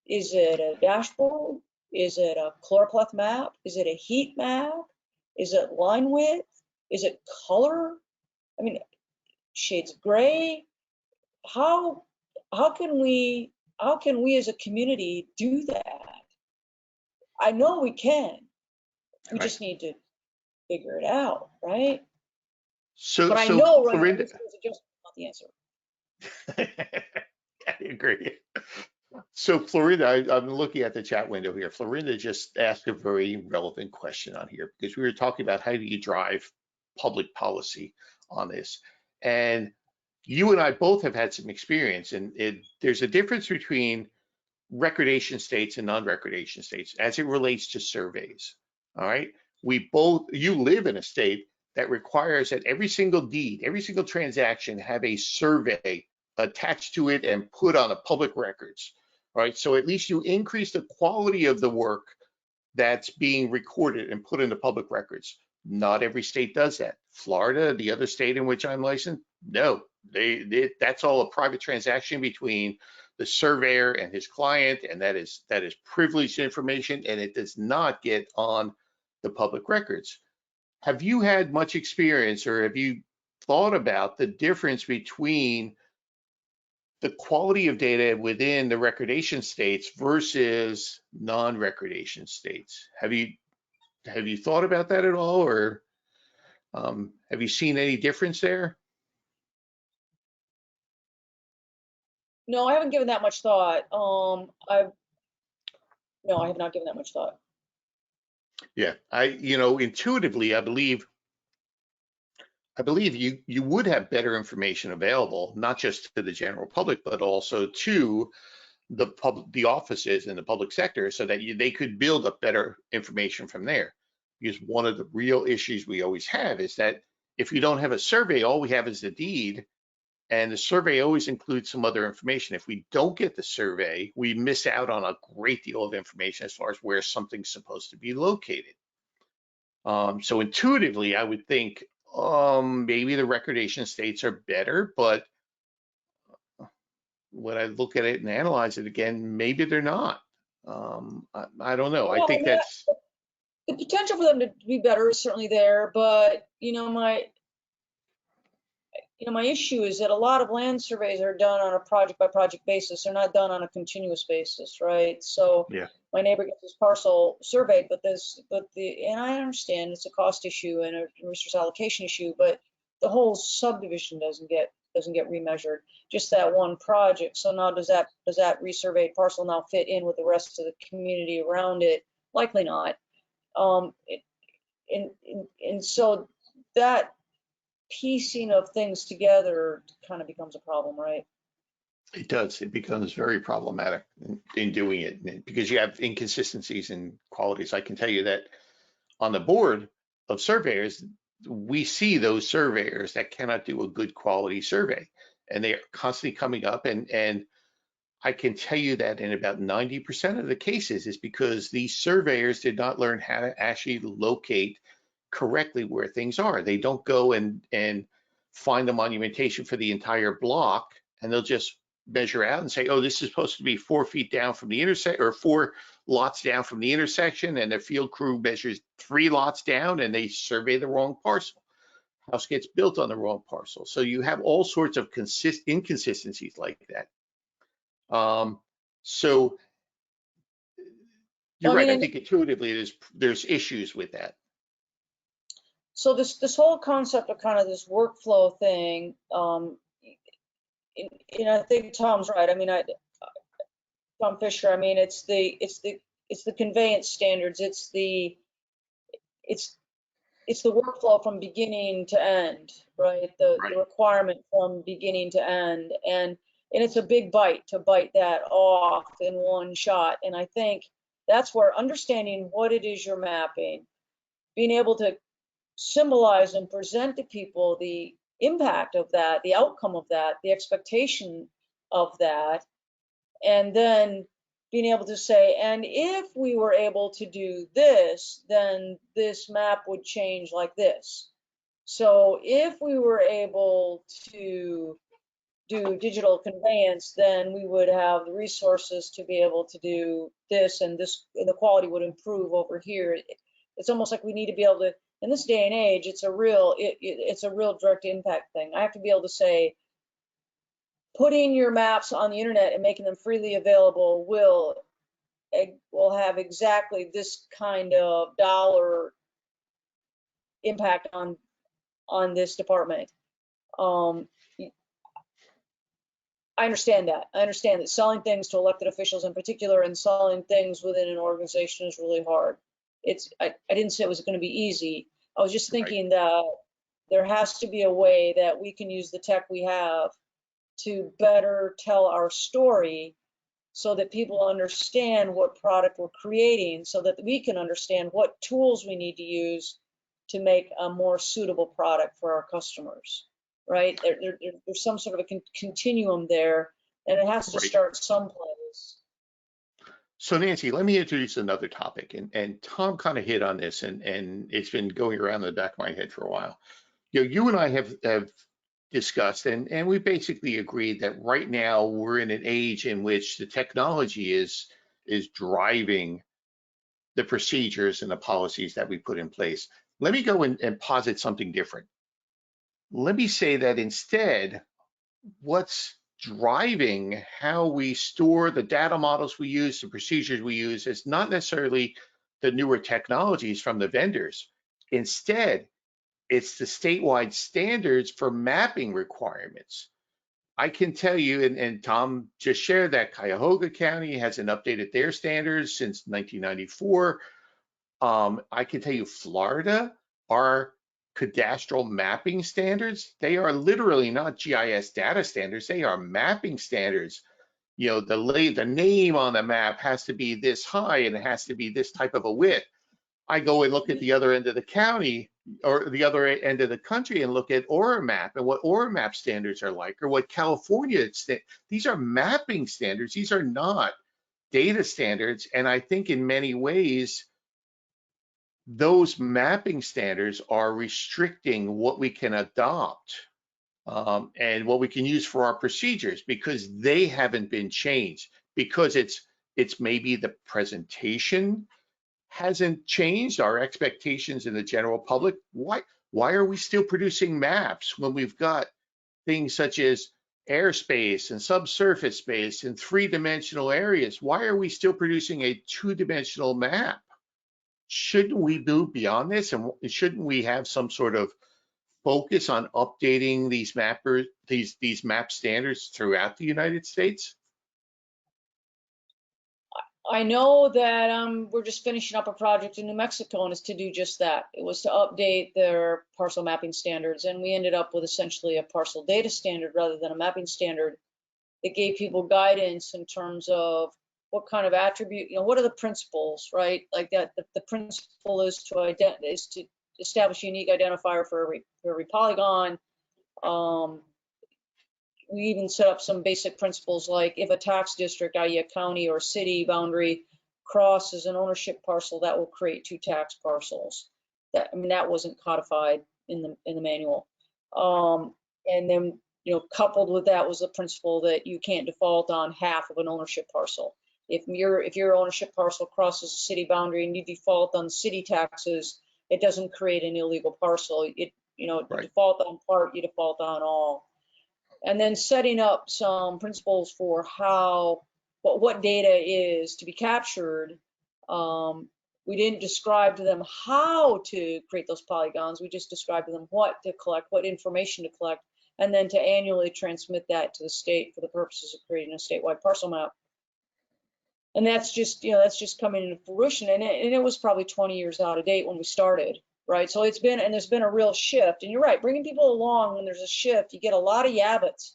Is it a dashboard? Is it a chloropleth map? Is it a heat map? Is it line width? Is it color? I mean, shades of gray. How can we as a community do that? I know we can. We just need to figure it out, right? So, But I know running Florinda, is just not the answer. I agree. So Florinda, I'm looking at the chat window here. Florinda just asked a very relevant question on here because we were talking about how do you drive public policy on this. And you and I both have had some experience, and there's a difference between recordation states and non-recordation states as it relates to surveys. All right. You live in a state that requires that every single deed, every single transaction have a survey attached to it and put on the public records. All right. So at least you increase the quality of the work that's being recorded and put into public records. Not every state does that. Florida, the other state in which I'm licensed, no, that's all a private transaction between the surveyor and his client, and that is privileged information, and it does not get on the public records. Have you had much experience, or have you thought about the difference between the quality of data within the recordation states versus non-recordation states? Have you thought about that at all, or have you seen any difference there? No, I haven't given that much thought. No, I have not given that much thought. Yeah, intuitively, I believe you would have better information available, not just to the general public, but also to the offices in the public sector, so that they could build up better information from there. Because one of the real issues we always have is that if we don't have a survey, all we have is the deed, and the survey always includes some other information. If we don't get the survey, we miss out on a great deal of information as far as where something's supposed to be located. So intuitively, I would think maybe the recordation states are better, but when I look at it and analyze it again, maybe they're not. I don't know. I Well, think that's the potential for them to be better is certainly there, but my issue is that a lot of land surveys are done on a project by project basis. They're not done on a continuous basis, right? So yeah. My neighbor gets his parcel surveyed, and I understand it's a cost issue and a resource allocation issue, but the whole subdivision doesn't get remeasured, just that one project. So now does that resurveyed parcel now fit in with the rest of the community around it? Likely not. And so that piecing of things together kind of becomes a problem, right? It does. It becomes very problematic in doing it because you have inconsistencies in qualities. I can tell you that on the board of surveyors, we see those surveyors that cannot do a good quality survey, and they are constantly coming up. And I can tell you that in about 90% of the cases is because these surveyors did not learn how to actually locate correctly where things are. They don't go and find the monumentation for the entire block, and they'll just measure out and say, oh, this is supposed to be 4 feet down from the intersection, or 4 lots down from the intersection, and the field crew measures 3 lots down and they survey the wrong parcel. house gets built on the wrong parcel. So you have all sorts of inconsistencies like that. So you're Well, I right. I mean, think intuitively there's issues with that. so this whole concept of kind of this workflow thing, I think Tom's right. I mean, Tom Fisher. I mean, it's the conveyance standards. It's it's the workflow from beginning to end, right? The Right. requirement from beginning to end, and it's a big bite to bite that off in one shot. And I think that's where understanding what it is you're mapping, being able to symbolize and present to people the impact of that, the outcome of that, the expectation of that, and then being able to say, and if we were able to do this, then this map would change like this. So if we were able to do digital conveyance, then we would have the resources to be able to do this, and this, and the quality would improve over here. It's almost like we need to be able to, in this day and age, it's a real direct impact thing. I have to be able to say, putting your maps on the internet and making them freely available will have exactly this kind of dollar impact on this department. I understand that. I understand that selling things to elected officials in particular, and selling things within an organization, is really hard. I didn't say it was going to be easy. I was just Right. thinking that there has to be a way that we can use the tech we have to better tell our story, so that people understand what product we're creating, so that we can understand what tools we need to use to make a more suitable product for our customers, right? There's some sort of a continuum there, and it has to Right. start someplace. So Nancy, let me introduce another topic, and Tom kind of hit on this, and it's been going around the back of my head for a while. You and I have discussed, and we basically agreed that right now we're in an age in which the technology is driving the procedures and the policies that we put in place. Let me go and posit something different. Let me say that instead, what's driving how we store the data models we use, the procedures we use, is not necessarily the newer technologies from the vendors. Instead, it's the statewide standards for mapping requirements. I can tell you, and Tom just shared that Cuyahoga County hasn't updated their standards since 1994. I can tell you Florida, our cadastral mapping standards, they are literally not GIS data standards, they are mapping standards. The name on the map has to be this high and it has to be this type of a width. I go and look at the other end of the county or the other end of the country and look at ORAMAP and what ORAMAP standards are like, or what California, these are mapping standards. These are not data standards. And I think in many ways, those mapping standards are restricting what we can adopt and what we can use for our procedures, because they haven't been changed, because it's maybe the presentation hasn't changed, our expectations in the general public. Why are we still producing maps when we've got things such as airspace and subsurface space and three-dimensional areas? Why are we still producing a two-dimensional map? Shouldn't we move beyond this, and shouldn't we have some sort of focus on updating these map standards throughout the United States? I know that we're just finishing up a project in New Mexico, and it's to do just that. It was to update their parcel mapping standards, and we ended up with essentially a parcel data standard rather than a mapping standard that gave people guidance in terms of what kind of attribute, what are the principles, right? Like that, the principle is to establish a unique identifier for every polygon. We even set up some basic principles, like if a tax district, i.e. a county or city boundary, crosses an ownership parcel, that will create two tax parcels. That wasn't codified in the manual. And then, coupled with that was the principle that you can't default on half of an ownership parcel. If your ownership parcel crosses a city boundary and you default on city taxes, it doesn't create an illegal parcel. You Right. default on part, you default on all. And then setting up some principles for what data is to be captured. We didn't describe to them how to create those polygons. We just described to them what to collect, what information to collect, and then to annually transmit that to the state for the purposes of creating a statewide parcel map. And that's just coming into fruition. And it was probably 20 years out of date when we started, right? So there's been a real shift. And you're right, bringing people along when there's a shift, you get a lot of yabbits.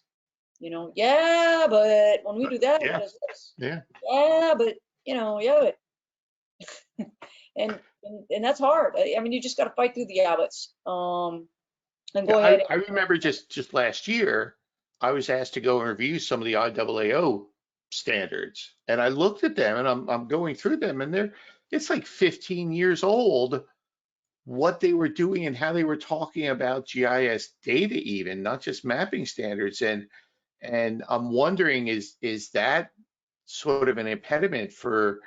Yeah, but when we do that, it Yeah. does this. Yeah. Yeah, but yeah, but and that's hard. I mean, you just got to fight through the yabbits. And Yeah, go ahead. I remember just last year, I was asked to go and review some of the IAAO standards, and I looked at them, and I'm going through them, and it's like 15 years old, what they were doing and how they were talking about GIS data, even not just mapping standards, and I'm wondering, is that sort of an impediment for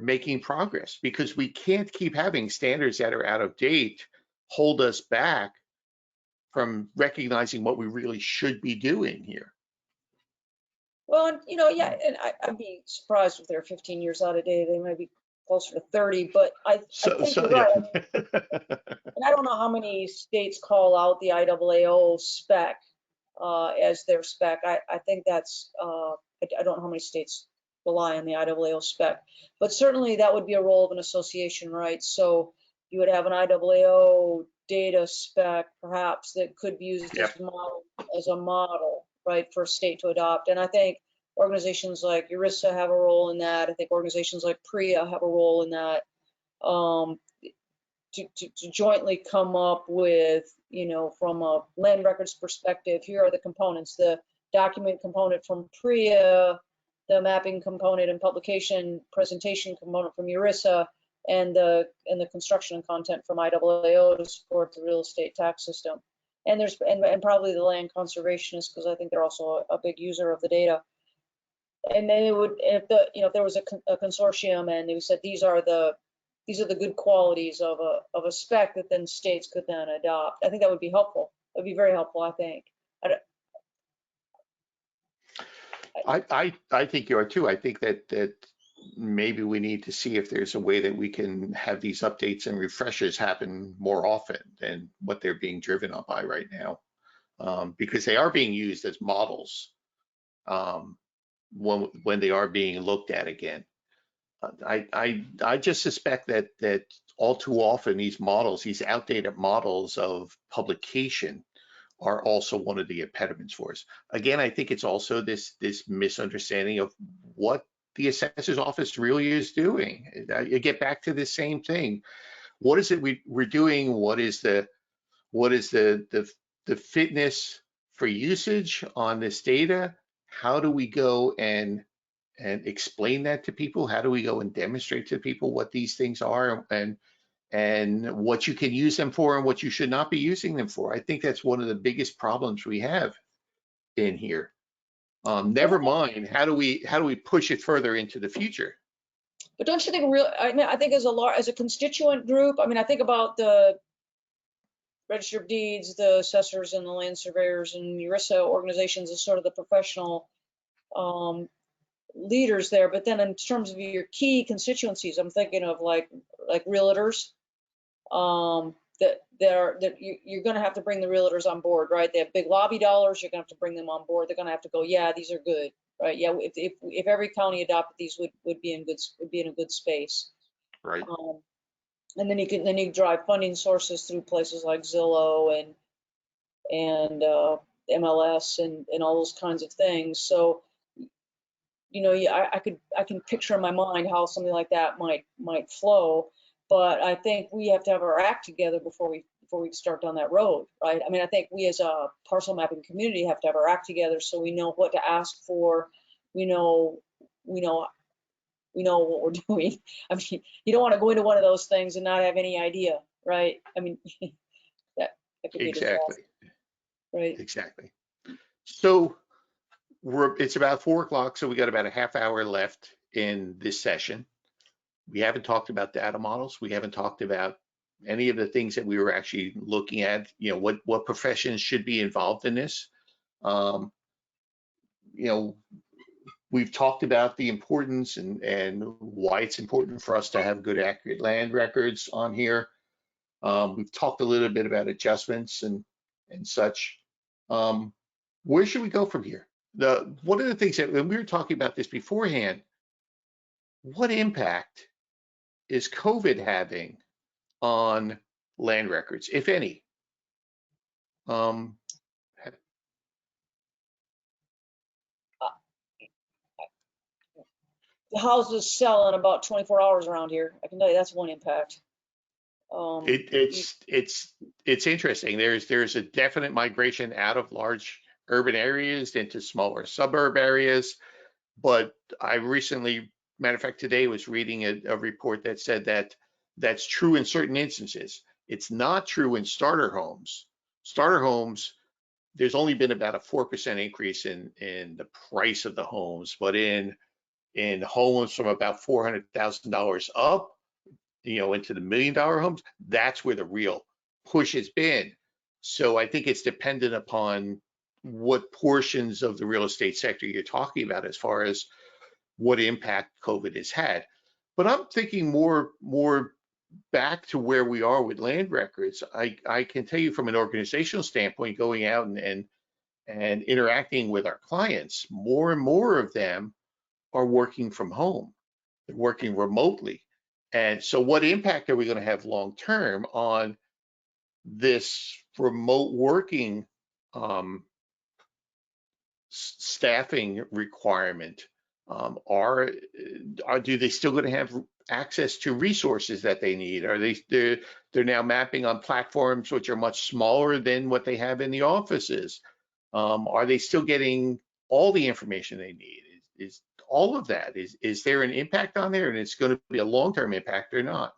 making progress? Because we can't keep having standards that are out of date hold us back from recognizing what we really should be doing here. Well, and yeah, and I'd be surprised if they're 15 years out of date. They might be closer to 30, but I think you're Yeah. right. And I don't know how many states call out the IAAO spec as their spec. I think that's, I don't know how many states rely on the IAAO spec, but certainly that would be a role of an association, right? So you would have an IAAO data spec, perhaps, that could be used Yep. as a model, right, for a state to adopt. And I think organizations like ERISA have a role in that. I think organizations like PRIA have a role in that. To jointly come up with, from a land records perspective, here are the components: the document component from PRIA, the mapping component and publication presentation component from ERISA, and the construction and content from IAAO to support the real estate tax system. And there's and probably the land conservationists, because I think they're also a big user of the data. And then it would, if there was a consortium and they said these are the good qualities of a spec that then states could then adopt, I think that would be helpful. It would be very helpful, I think. I think you are too. I think that maybe we need to see if there's a way that we can have these updates and refreshes happen more often than what they're being driven up by right now, because they are being used as models when they are being looked at again. I just suspect that all too often these models, these outdated models of publication, are also one of the impediments for us. Again, I think it's also this misunderstanding of what the assessor's office really is doing. You get back to the same thing. What is it we're doing? What is the fitness for usage on this data? How do we go and explain that to people? How do we go and demonstrate to people what these things are and what you can use them for and what you should not be using them for? I think that's one of the biggest problems we have in here. Never mind, how do we push it further into the future? But don't you think I think as a constituent group, I mean, I think about the Register of Deeds, the assessors and the land surveyors and ERISA organizations as sort of the professional leaders there. But then in terms of your key constituencies, I'm thinking of like realtors, that you're going to have to bring the realtors on board, right? They have big lobby dollars. You're going to have to bring them on board. They're going to have to go, yeah, these are good, right? Yeah, if every county adopted these, would be in a good space, Right. And then you can drive funding sources through places like Zillow and MLS and all those kinds of things. So I can picture in my mind how something like that might flow, but I think we have to have our act together before we start down that road, right? I mean, I think we as a parcel mapping community have to have our act together so we know what to ask for. We know what we're doing. I mean, you don't want to go into one of those things and not have any idea, right? I mean, that could be a disaster, right? Exactly. So it's about 4 o'clock, so we got about a half hour left in this session. We haven't talked about data models. We haven't talked about any of the things that we were actually looking at, what professions should be involved in this. Um, you know, we've talked about the importance and why it's important for us to have good, accurate land records on here. We've talked a little bit about adjustments and such. Where should we go from here? One of the things that, when we were talking about this beforehand, what impact is COVID having on land records, if any? Um, The houses sell in about 24 hours around here. I can tell you that's one impact. it's interesting. There's a definite migration out of large urban areas into smaller suburb areas. But I recently, matter of fact, today was reading a report that said that that's true in certain instances. It's not true in starter homes. Starter homes, there's only been about a 4% increase in the price of the homes, but in homes from about $400,000 up, into the $1 million homes, that's where the real push has been. So I think it's dependent upon what portions of the real estate sector you're talking about as far as what impact COVID has had. But I'm thinking more back to where we are with land records. I can tell you from an organizational standpoint, going out and interacting with our clients, more and more of them are working from home. They're working remotely. And so what impact are we going to have long term on this remote working staffing requirement? Do they still going to have access to resources that they need? Are they're now mapping on platforms which are much smaller than what they have in the offices? Are they still getting all the information they need? Is all of that, is there an impact on there, and it's going to be a long-term impact or not?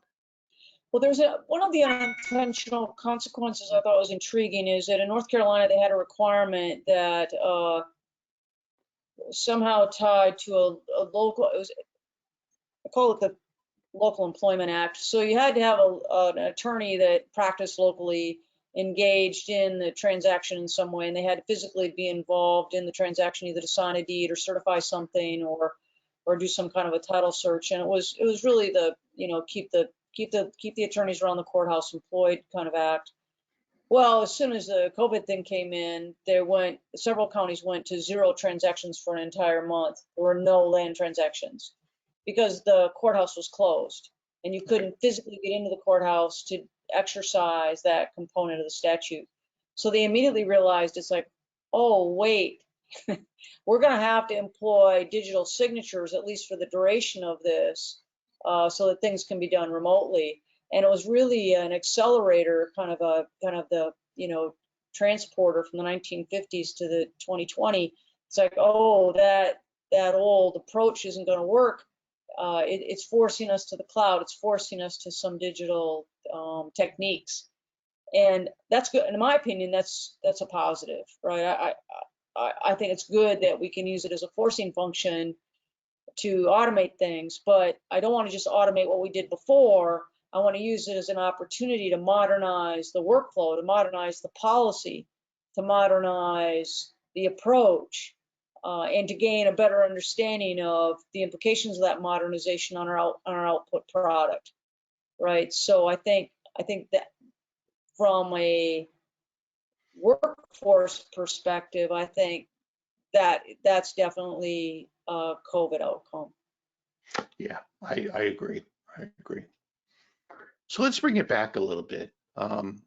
Well, there's one of the unintentional consequences I thought was intriguing is that in North Carolina they had a requirement that somehow tied to a local, I call it the Local Employment Act. So you had to have an attorney that practiced locally, engaged in the transaction in some way, and they had to physically be involved in the transaction, either to sign a deed or certify something or do some kind of a title search. And it was really the, keep the attorneys around the courthouse employed kind of act. Well, as soon as the COVID thing came in, several counties went to 0 transactions for an entire month. There were no land transactions because the courthouse was closed and you couldn't physically get into the courthouse to exercise that component of the statute. So they immediately realized, it's like, oh, wait, we're going to have to employ digital signatures, at least for the duration of this, so that things can be done remotely. And it was really an accelerator, kind of the, transporter from the 1950s to the 2020. It's like, oh, that old approach isn't going to work. It's forcing us to the cloud. It's forcing us to some digital techniques, and that's good. In my opinion, that's a positive, right? I think it's good that we can use it as a forcing function to automate things, but I don't want to just automate what we did before. I want to use it as an opportunity to modernize the workflow, to modernize the policy, to modernize the approach, and to gain a better understanding of the implications of that modernization on our output product, right? So I think that from a workforce perspective, I think that's definitely a COVID outcome. Yeah, I agree. I agree. So let's bring it back a little bit.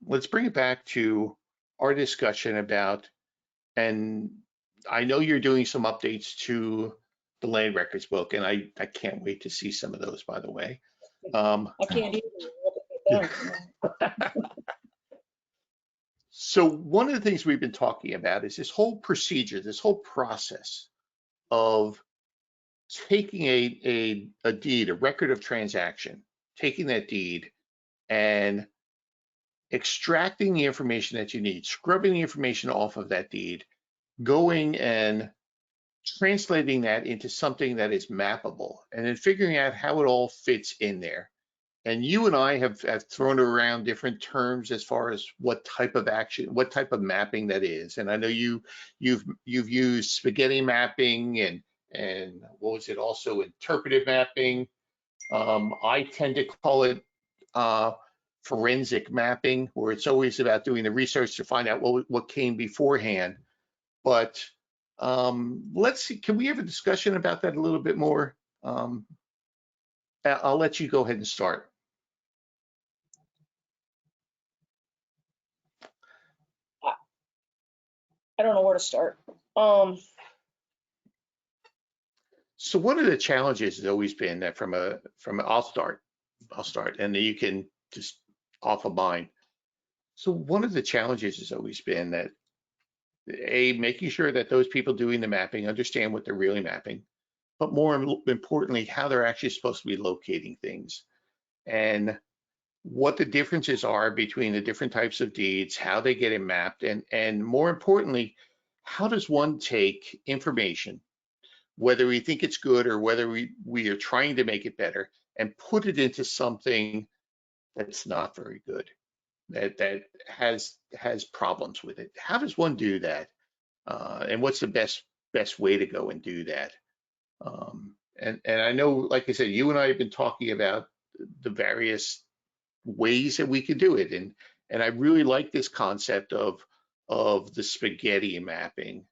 Let's bring it back to our discussion about, and I know you're doing some updates to the land records book, and I can't wait to see some of those, by the way. I can't either. So one of the things we've been talking about is this whole procedure, this whole process of taking a deed, a record of transaction, taking that deed and extracting the information that you need, scrubbing the information off of that deed, going and translating that into something that is mappable, and then figuring out how it all fits in there. and you and I have thrown around different terms as far as what type of action, what type of mapping that is. And I know you've used spaghetti mapping and what was it, also interpretive mapping. I tend to call it forensic mapping, where it's always about doing the research to find out what came beforehand. But let's see, can we have a discussion about that a little bit more? I'll let you go ahead and start. I don't know where to start. So one of the challenges has always been that I'll start, and then you can just off of mine. So one of the challenges has always been that making sure that those people doing the mapping understand what they're really mapping, but more importantly, how they're actually supposed to be locating things, and what the differences are between the different types of deeds, how they get it mapped, and more importantly, how does one take information, whether we think it's good or whether we are trying to make it better, and put it into something that's not very good, that has problems with it. How does one do that? And what's the best way to go and do that? And I know, like I said, you and I have been talking about the various ways that we could do it, and I really like this concept of the spaghetti mapping,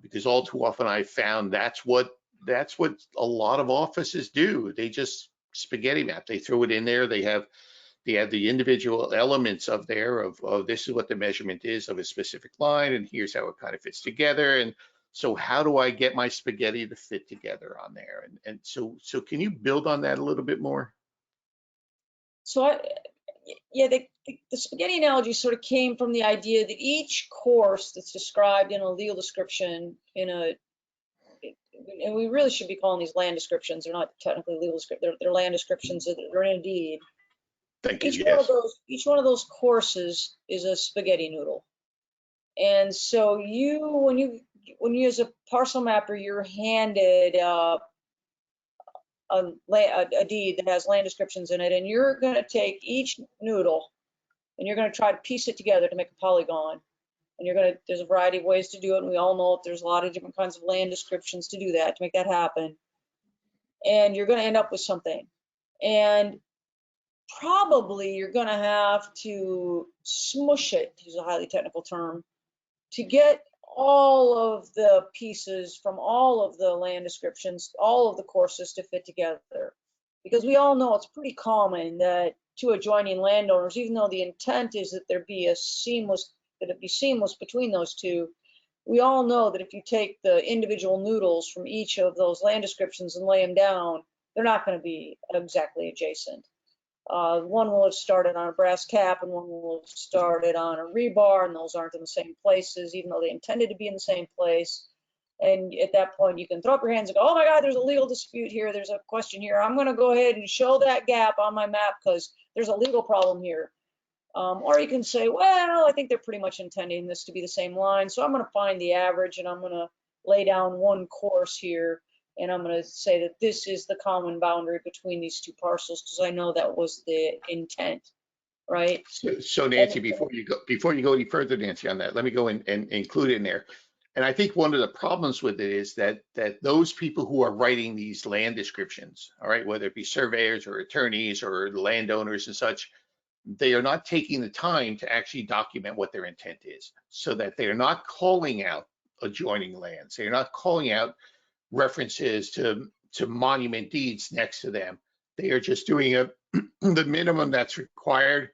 because all too often I found that's what a lot of offices do. They just spaghetti map. They throw it in there. They have the individual elements of this is what the measurement is of a specific line, and here's how it kind of fits together. And so how do I get my spaghetti to fit together on there? And so can you build on that a little bit more? So yeah, the spaghetti analogy sort of came from the idea that each course that's described in a legal description and we really should be calling these land descriptions. They're not technically legal descriptions. They're land descriptions. They're in a deed. Thank you. Yes. Each one of those courses is a spaghetti noodle. And so when you as a parcel mapper, you're handed a deed that has land descriptions in it, and you're going to take each noodle and you're going to try to piece it together to make a polygon. And there's a variety of ways to do it, and we all know there's a lot of different kinds of land descriptions to do that, to make that happen. And you're going to end up with something. And probably you're going to have to smush it, to use a highly technical term, to get all of the pieces from all of the land descriptions, all of the courses to fit together. Because we all know it's pretty common that two adjoining landowners, even though the intent is that it be seamless between those two, we all know that if you take the individual noodles from each of those land descriptions and lay them down, they're not going to be exactly adjacent. One will have started on a brass cap and one will have started on a rebar, and those aren't in the same places, even though they intended to be in the same place. And at that point, you can throw up your hands and go, oh my God, there's a legal dispute here. There's a question here. I'm going to go ahead and show that gap on my map because there's a legal problem here. Or you can say, well, I think they're pretty much intending this to be the same line. So I'm going to find the average and I'm going to lay down one course here. And I'm going to say that this is the common boundary between these two parcels because I know that was the intent, right? So Nancy, before you go any further, Nancy, on that, let me go and include it in there. And I think one of the problems with it is that those people who are writing these land descriptions, all right, whether it be surveyors or attorneys or landowners and such, they are not taking the time to actually document what their intent is, so that they are not calling out adjoining lands. They're not calling out references to monument deeds next to them. They are just doing the minimum that's required,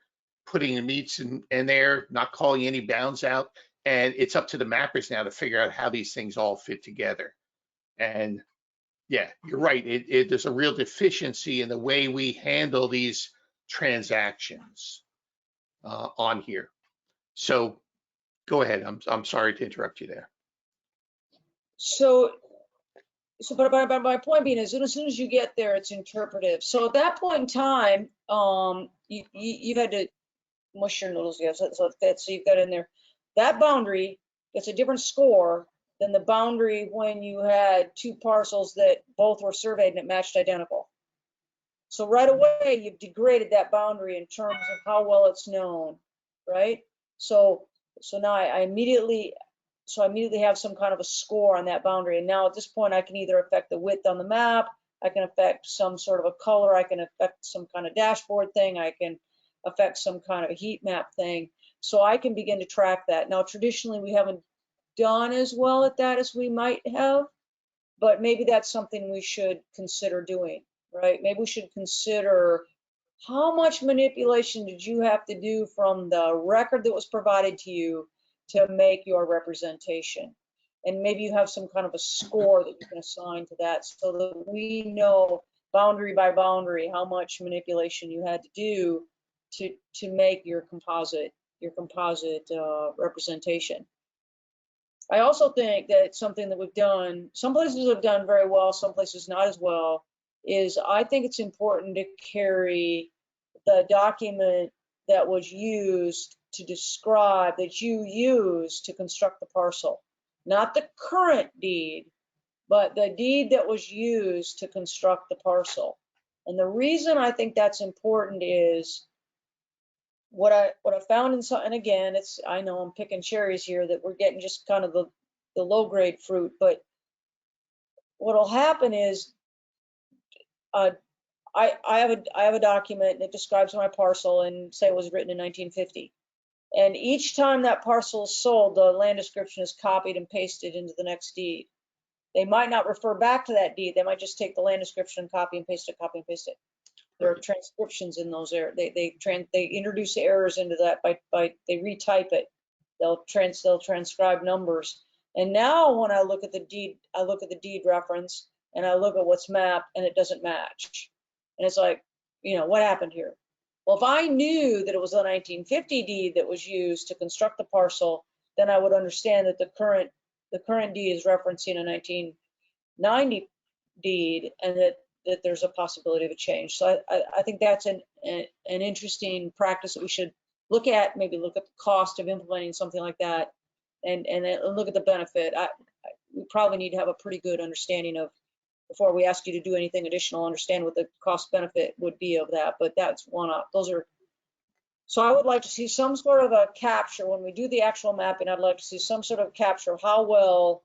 putting the meets in there, not calling any bounds out. And it's up to the mappers now to figure out how these things all fit together. And yeah, you're right. There's a real deficiency in the way we handle these transactions on here. So go ahead. I'm sorry to interrupt you there. But my point being is, as soon as you get there, it's interpretive. So at that point in time, you've had to mush your noodles together so it fits. So you've got in there that boundary. It's a different score than the boundary when you had two parcels that both were surveyed and it matched identical. So right away, you've degraded that boundary in terms of how well it's known, right? So now I immediately have some kind of a score on that boundary. And now at this point, I can either affect the width on the map, I can affect some sort of a color, I can affect some kind of dashboard thing, I can affect some kind of a heat map thing. So I can begin to track that. Now, traditionally, we haven't done as well at that as we might have, but maybe that's something we should consider doing, right? Maybe we should consider how much manipulation did you have to do from the record that was provided to you to make your representation? And maybe you have some kind of a score that you can assign to that so that we know boundary by boundary how much manipulation you had to do to make your composite representation. I also think that it's something that we've done, some places have done very well, some places not as well, is I think it's important to carry the document that was used to describe, that you used to construct the parcel. Not the current deed, but the deed that was used to construct the parcel. And the reason I think that's important is what I found in some, and again, I know I'm picking cherries here, that we're getting just kind of the low grade fruit, but what'll happen is I have a document that describes my parcel and say it was written in 1950. And each time that parcel is sold, the land description is copied and pasted into the next deed. They might not refer back to that deed. They might just take the land description and copy and paste it. There are transcriptions in those errors. They introduce errors into that by they retype it. They'll transcribe numbers. And now when I look at the deed reference and I look at what's mapped and it doesn't match. And it's like, what happened here? Well, if I knew that it was a 1950 deed that was used to construct the parcel, then I would understand that the current deed is referencing a 1990 deed, and that there's a possibility of a change. So I think that's an interesting practice that we should look at. Maybe look at the cost of implementing something like that, and look at the benefit. We probably need to have a pretty good understanding of, before we ask you to do anything additional, understand what the cost benefit would be of that. But that's one up. So I would like to see some sort of a capture when we do the actual mapping. I'd like to see some sort of capture of how well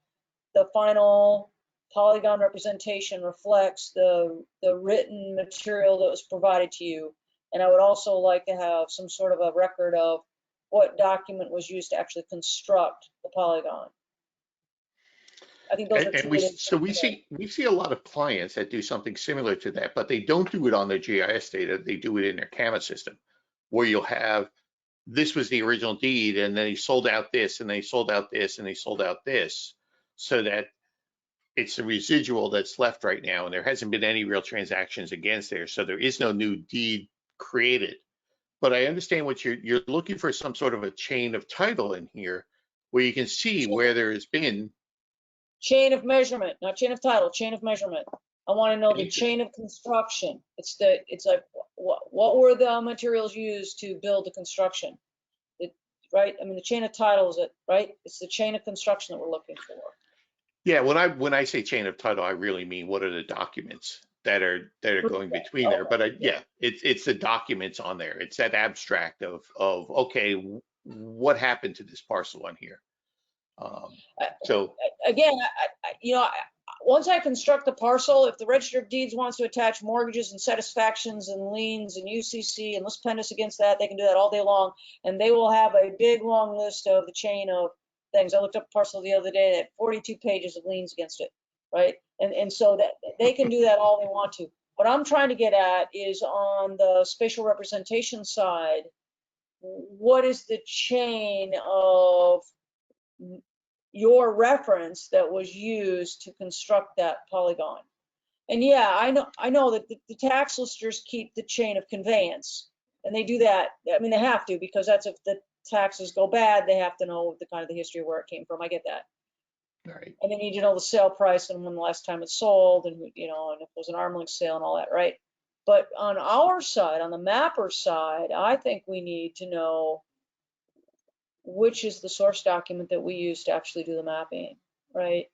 the final polygon representation reflects the written material that was provided to you. And I would also like to have some sort of a record of what document was used to actually construct the polygon. I think those are two. We see a lot of clients that do something similar to that, but they don't do it on their GIS data. They do it in their CAMA system, where you'll have, this was the original deed, and then he sold out this, and they sold out this, and they sold out this, so that it's the residual that's left right now, and there hasn't been any real transactions against there, so there is no new deed created. But I understand what you're looking for, some sort of a chain of title in here, where you can see where there has been chain of measurement, not chain of title, chain of measurement. I want to know the chain of construction. It's like what were the materials used to build the construction, right? I mean, the chain of title is it, right? It's the chain of construction that we're looking for. Yeah, when I say chain of title, I really mean what are the documents that are going between there. But it's the documents on there. It's that abstract of okay, what happened to this parcel on here. So again, once I construct the parcel, if the Register of Deeds wants to attach mortgages and satisfactions and liens and UCC and list pendants against that, they can do that all day long, and they will have a big long list of the chain of things. I looked up a parcel the other day that had 42 pages of liens against it, right? And so that they can do that all they want to. What I'm trying to get at is on the spatial representation side, what is the chain of your reference that was used to construct that polygon? And yeah, I know that the tax listers keep the chain of conveyance, and they do that. I mean, they have to, because that's, if the taxes go bad, they have to know the kind of the history of where it came from. I get that. Right. And they need to know the sale price and when the last time it sold, and and if it was an arm length sale and all that, right? But on our side, on the mapper side, I think we need to know which is the source document that we use to actually do the mapping, right?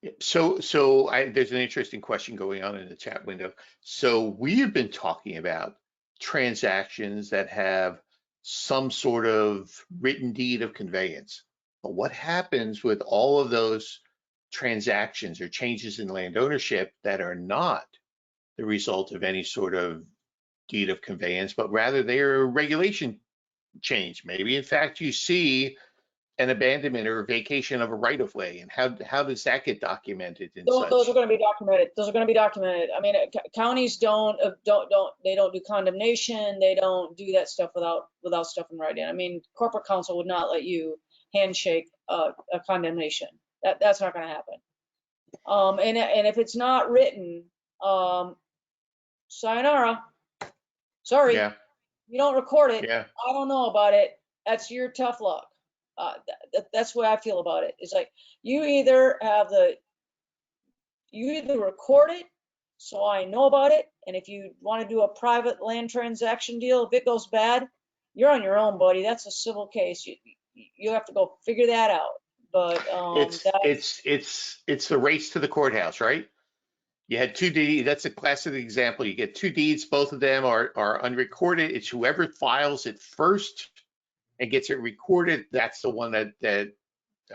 There's an interesting question going on in the chat window. So we have been talking about transactions that have some sort of written deed of conveyance. But what happens with all of those transactions or changes in land ownership that are not the result of any sort of deed of conveyance, but rather they are a regulation change? Maybe in fact you see an abandonment or a vacation of a right of way, and how does that get documented and Those are such? going to be documented. Those are going to be documented. I mean, counties they don't do condemnation. They don't do that stuff without stuff in writing. I mean, corporate counsel would not let you handshake a condemnation. That's not going to happen. And if it's not written, sayonara. Sorry, Yeah, you don't record it. yeah. I don't know about it. That's your tough luck. That's the way I feel about it. It's like you either record it so I know about it, and if you want to do a private land transaction deal, if it goes bad, you're on your own, buddy. That's a civil case. You have to go figure that out. But It's the race to the courthouse, right? You had two deeds. That's a classic example. You get two deeds. Both of them are unrecorded. It's whoever files it first and gets it recorded. That's the one that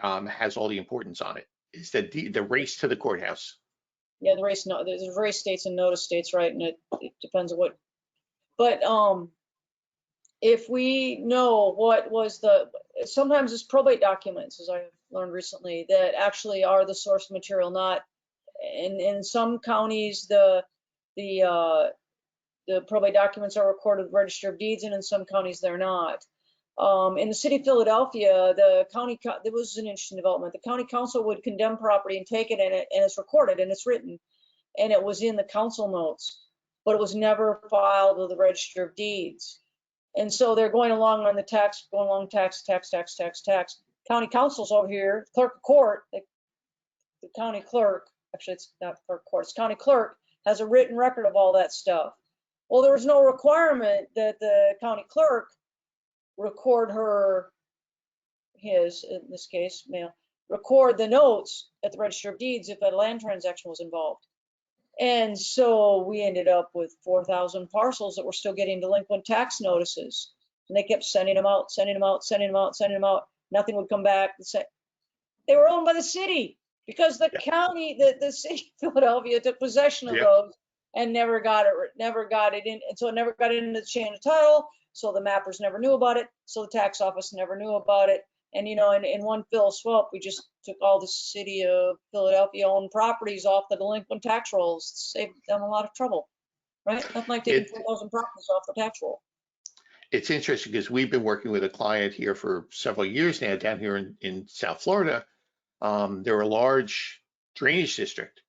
has all the importance on it. It's the race to the courthouse. yeah, there's race states and notice states, right? And it depends on what. But if we know what was sometimes it's probate documents, as I've learned recently, that actually are the source material, not in some counties the probate documents are recorded with Register of Deeds, and in some counties they're not. In the city of Philadelphia, there was an interesting development. The county council would condemn property and take it, and it's recorded and it's written, and it was in the council notes, but it was never filed with the Register of Deeds. And so they're going along on the tax, tax. County council's over here, clerk of court, the county clerk, actually it's not clerk of court, it's county clerk, has a written record of all that stuff. Well, there was no requirement that the county clerk record in this case, record the notes at the Register of Deeds if a land transaction was involved. And so we ended up with 4,000 parcels that were still getting delinquent tax notices. And they kept sending them out. Nothing would come back. They were owned by the city because the county, the city of Philadelphia took possession of those and never got it in. And so it never got into the chain of title. So the mappers never knew about it. So the tax office never knew about it. And, in one fell swoop, we just took all the city of Philadelphia owned properties off the delinquent tax rolls, saved them a lot of trouble, right? Nothing like taking 4,000 properties off the tax roll. It's interesting because we've been working with a client here for several years now down here in South Florida. They're a large drainage district,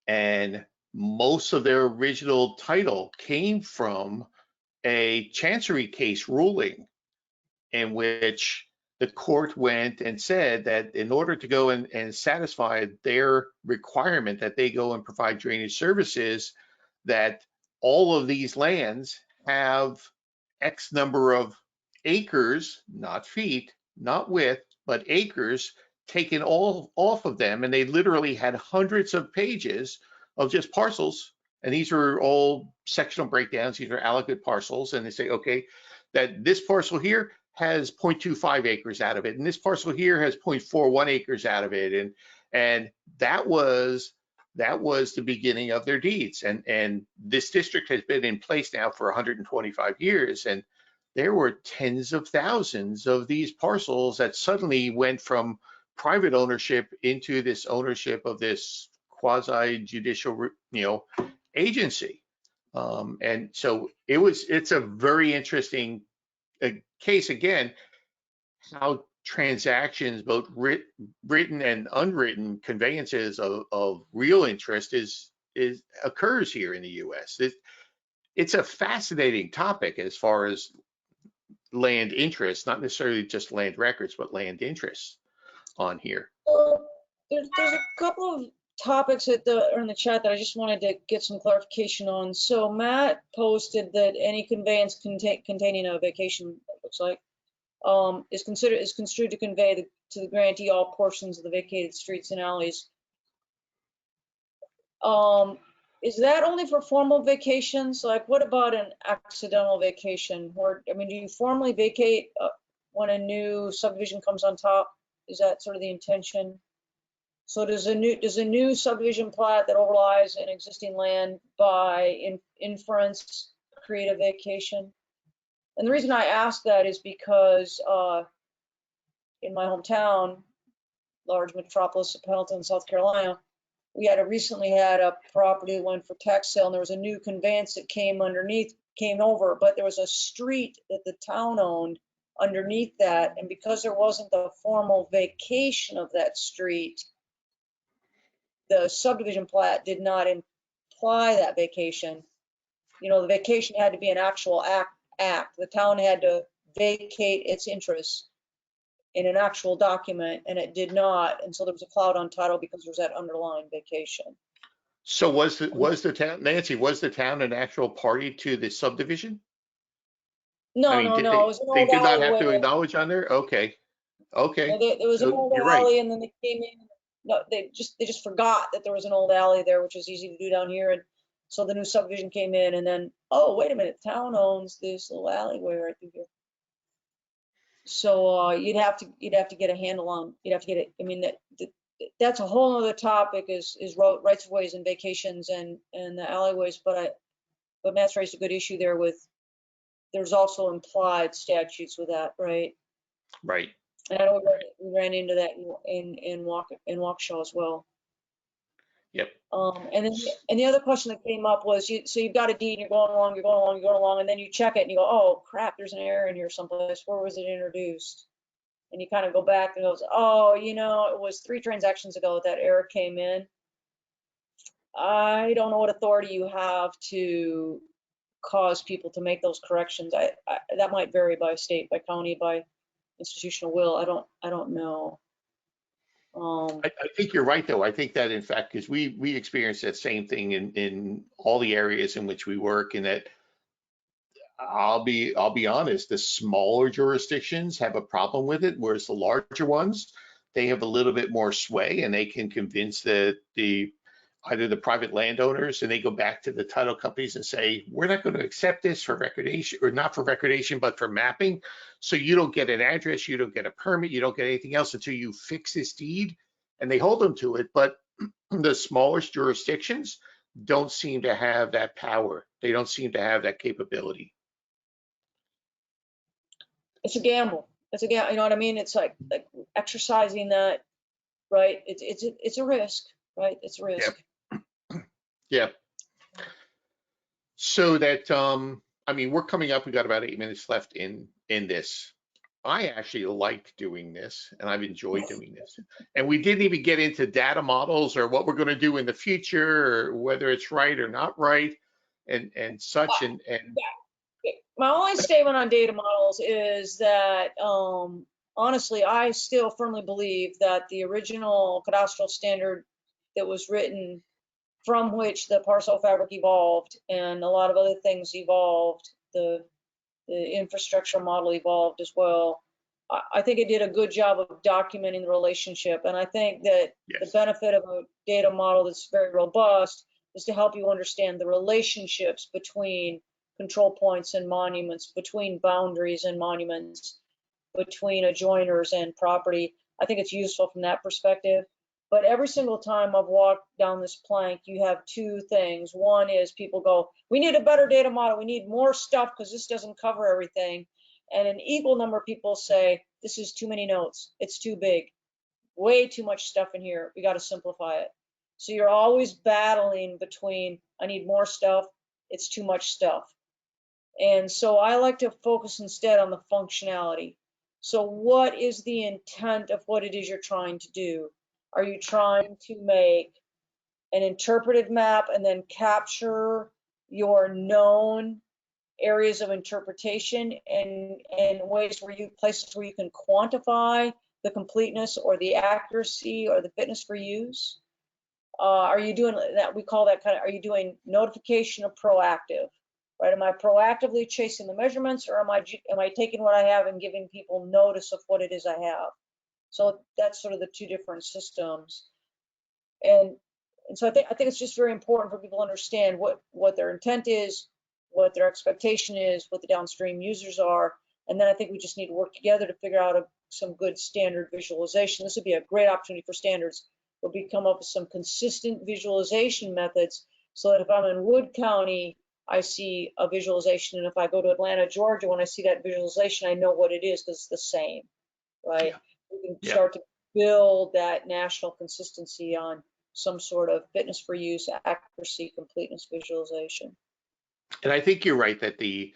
and most of their original title came from a chancery case ruling in which the court went and said that in order to go and satisfy their requirement that they go and provide drainage services, that all of these lands have X number of acres, not feet, not width, but acres taken all off of them. And they literally had hundreds of pages of just parcels. And these are all sectional breakdowns. These are allocate parcels. And they say, okay, that this parcel here has 0.25 acres out of it, and this parcel here has 0.41 acres out of it, and that was the beginning of their deeds. And this district has been in place now for 125 years, and there were tens of thousands of these parcels that suddenly went from private ownership into this ownership of this quasi-judicial, agency. And so it's a very interesting case, again, how transactions, both written and unwritten conveyances of real interest occurs here in the U.S. It's a fascinating topic as far as land interest, not necessarily just land records, but land interests on here. So there's a couple of topics that are in the chat that I just wanted to get some clarification on. So Matt posted that any conveyance containing a vacation, it looks like, is construed to convey to the grantee all portions of the vacated streets and alleys. Is that only for formal vacations? Like, what about an accidental vacation? Or, I mean, do you formally vacate when a new subdivision comes on top? Is that sort of the intention? So does a new subdivision plat that overlies an existing land by inference create a vacation? And the reason I ask that is because in my hometown, large metropolis of Pendleton, South Carolina, we recently had a property that went for tax sale, and there was a new conveyance that came over, but there was a street that the town owned underneath that, and because there wasn't the formal vacation of that street, the subdivision plat did not imply that vacation. You know, the vacation had to be an actual act. The town had to vacate its interests in an actual document, and it did not. And so there was a cloud on title because there was that underlying vacation. So was the town, Nancy, was the town an actual party to the subdivision? No, I mean, no, did no. It was an they old did not have alleyway. to acknowledge on there? Okay. Okay. There was an So old you're right. alley, and then they came in. No, they just forgot that there was an old alley there, which is easy to do down here. And so the new subdivision came in, and then, oh, wait a minute, the town owns this little alleyway right through here. So you'd have to get a handle on. You'd have to get it. I mean, that's a whole other topic, is rights of ways and vacations and the alleyways. But Matt's raised a good issue there with, there's also implied statutes with that, right? Right. And I know we ran into that in Waukesha as well. Yep. And the other question that came up was, so you've got a deed, and you're going along, and then you check it and you go, oh crap, there's an error in here someplace. Where was it introduced? And you kind of go back and goes, oh, it was 3 transactions ago that error came in. I don't know what authority you have to cause people to make those corrections. That might vary by state, by county, by institutional will. I don't know. I think you're right, though. I think that, in fact, because we experience that same thing in all the areas in which we work, and that I'll be honest, the smaller jurisdictions have a problem with it, whereas the larger ones, they have a little bit more sway, and they can convince the either the private landowners, and they go back to the title companies and say, we're not going to accept this for recordation, or not for recordation, but for mapping. So you don't get an address, you don't get a permit, you don't get anything else until you fix this deed, and they hold them to it. But the smallest jurisdictions don't seem to have that power. They don't seem to have that capability. It's a gamble. You know what I mean? It's like exercising that, right? It's a risk, right? It's a risk. Yeah. So that, I mean, we're coming up, we got about 8 minutes left in this. I actually like doing this, and I've enjoyed doing this. And we didn't even get into data models or what we're going to do in the future, or whether it's right or not right, and such. And My only statement on data models is that, honestly, I still firmly believe that the original cadastral standard that was written, from which the parcel fabric evolved and a lot of other things evolved, the infrastructure model evolved as well. I think it did a good job of documenting the relationship. And I think that the benefit of a data model that's very robust is to help you understand the relationships between control points and monuments, between boundaries and monuments, between adjoiners and property. I think it's useful from that perspective. But every single time I've walked down this plank, you have 2 things. One is people go, we need a better data model. We need more stuff because this doesn't cover everything. And an equal number of people say, this is too many notes. It's too big. Way too much stuff in here. We got to simplify it. So you're always battling between, I need more stuff. It's too much stuff. And so I like to focus instead on the functionality. So what is the intent of what it is you're trying to do? Are you trying to make an interpreted map and then capture your known areas of interpretation and ways where places where you can quantify the completeness or the accuracy or the fitness for use? Are you doing that? We call that are you doing notification or proactive? Right? Am I proactively chasing the measurements, or am I taking what I have and giving people notice of what it is I have? So that's sort of the 2 different systems. And and so I think it's just very important for people to understand what their intent is, what their expectation is, what the downstream users are, and then I think we just need to work together to figure out some good standard visualization. This would be a great opportunity for standards, where we come up with some consistent visualization methods, so that if I'm in Wood County, I see a visualization, and if I go to Atlanta, Georgia, when I see that visualization, I know what it is because it's the same, right? Yeah. We can Yeah. start to build that national consistency on some sort of fitness for use, accuracy, completeness visualization. And I think you're right that the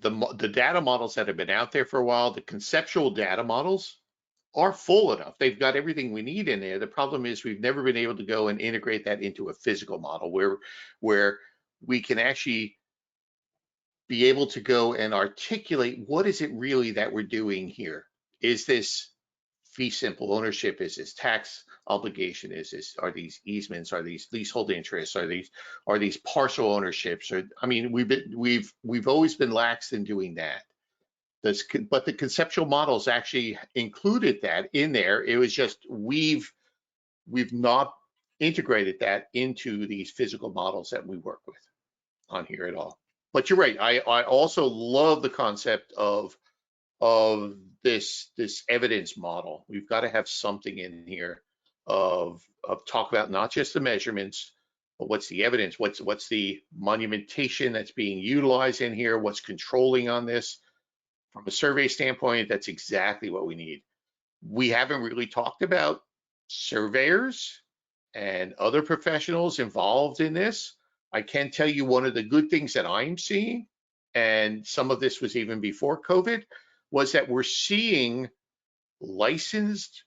data models that have been out there for a while, the conceptual data models are full enough. They've got everything we need in there. The problem is we've never been able to go and integrate that into a physical model where we can actually be able to go and articulate what is it really that we're doing here. Is this fee simple ownership? Is this tax obligation? Are these easements? Are these leasehold interests? Are these partial ownerships? Or I mean, we've always been lax in doing that. But the conceptual models actually included that in there. It was just we've not integrated that into these physical models that we work with on here at all. But you're right. I also love the concept of this evidence model. We've got to have something in here of talk about not just the measurements, but what's the evidence, what's the monumentation that's being utilized in here, what's controlling on this. From a survey standpoint, that's exactly what we need. We haven't really talked about surveyors and other professionals involved in this. I can tell you one of the good things that I'm seeing, and some of this was even before COVID, was that we're seeing licensed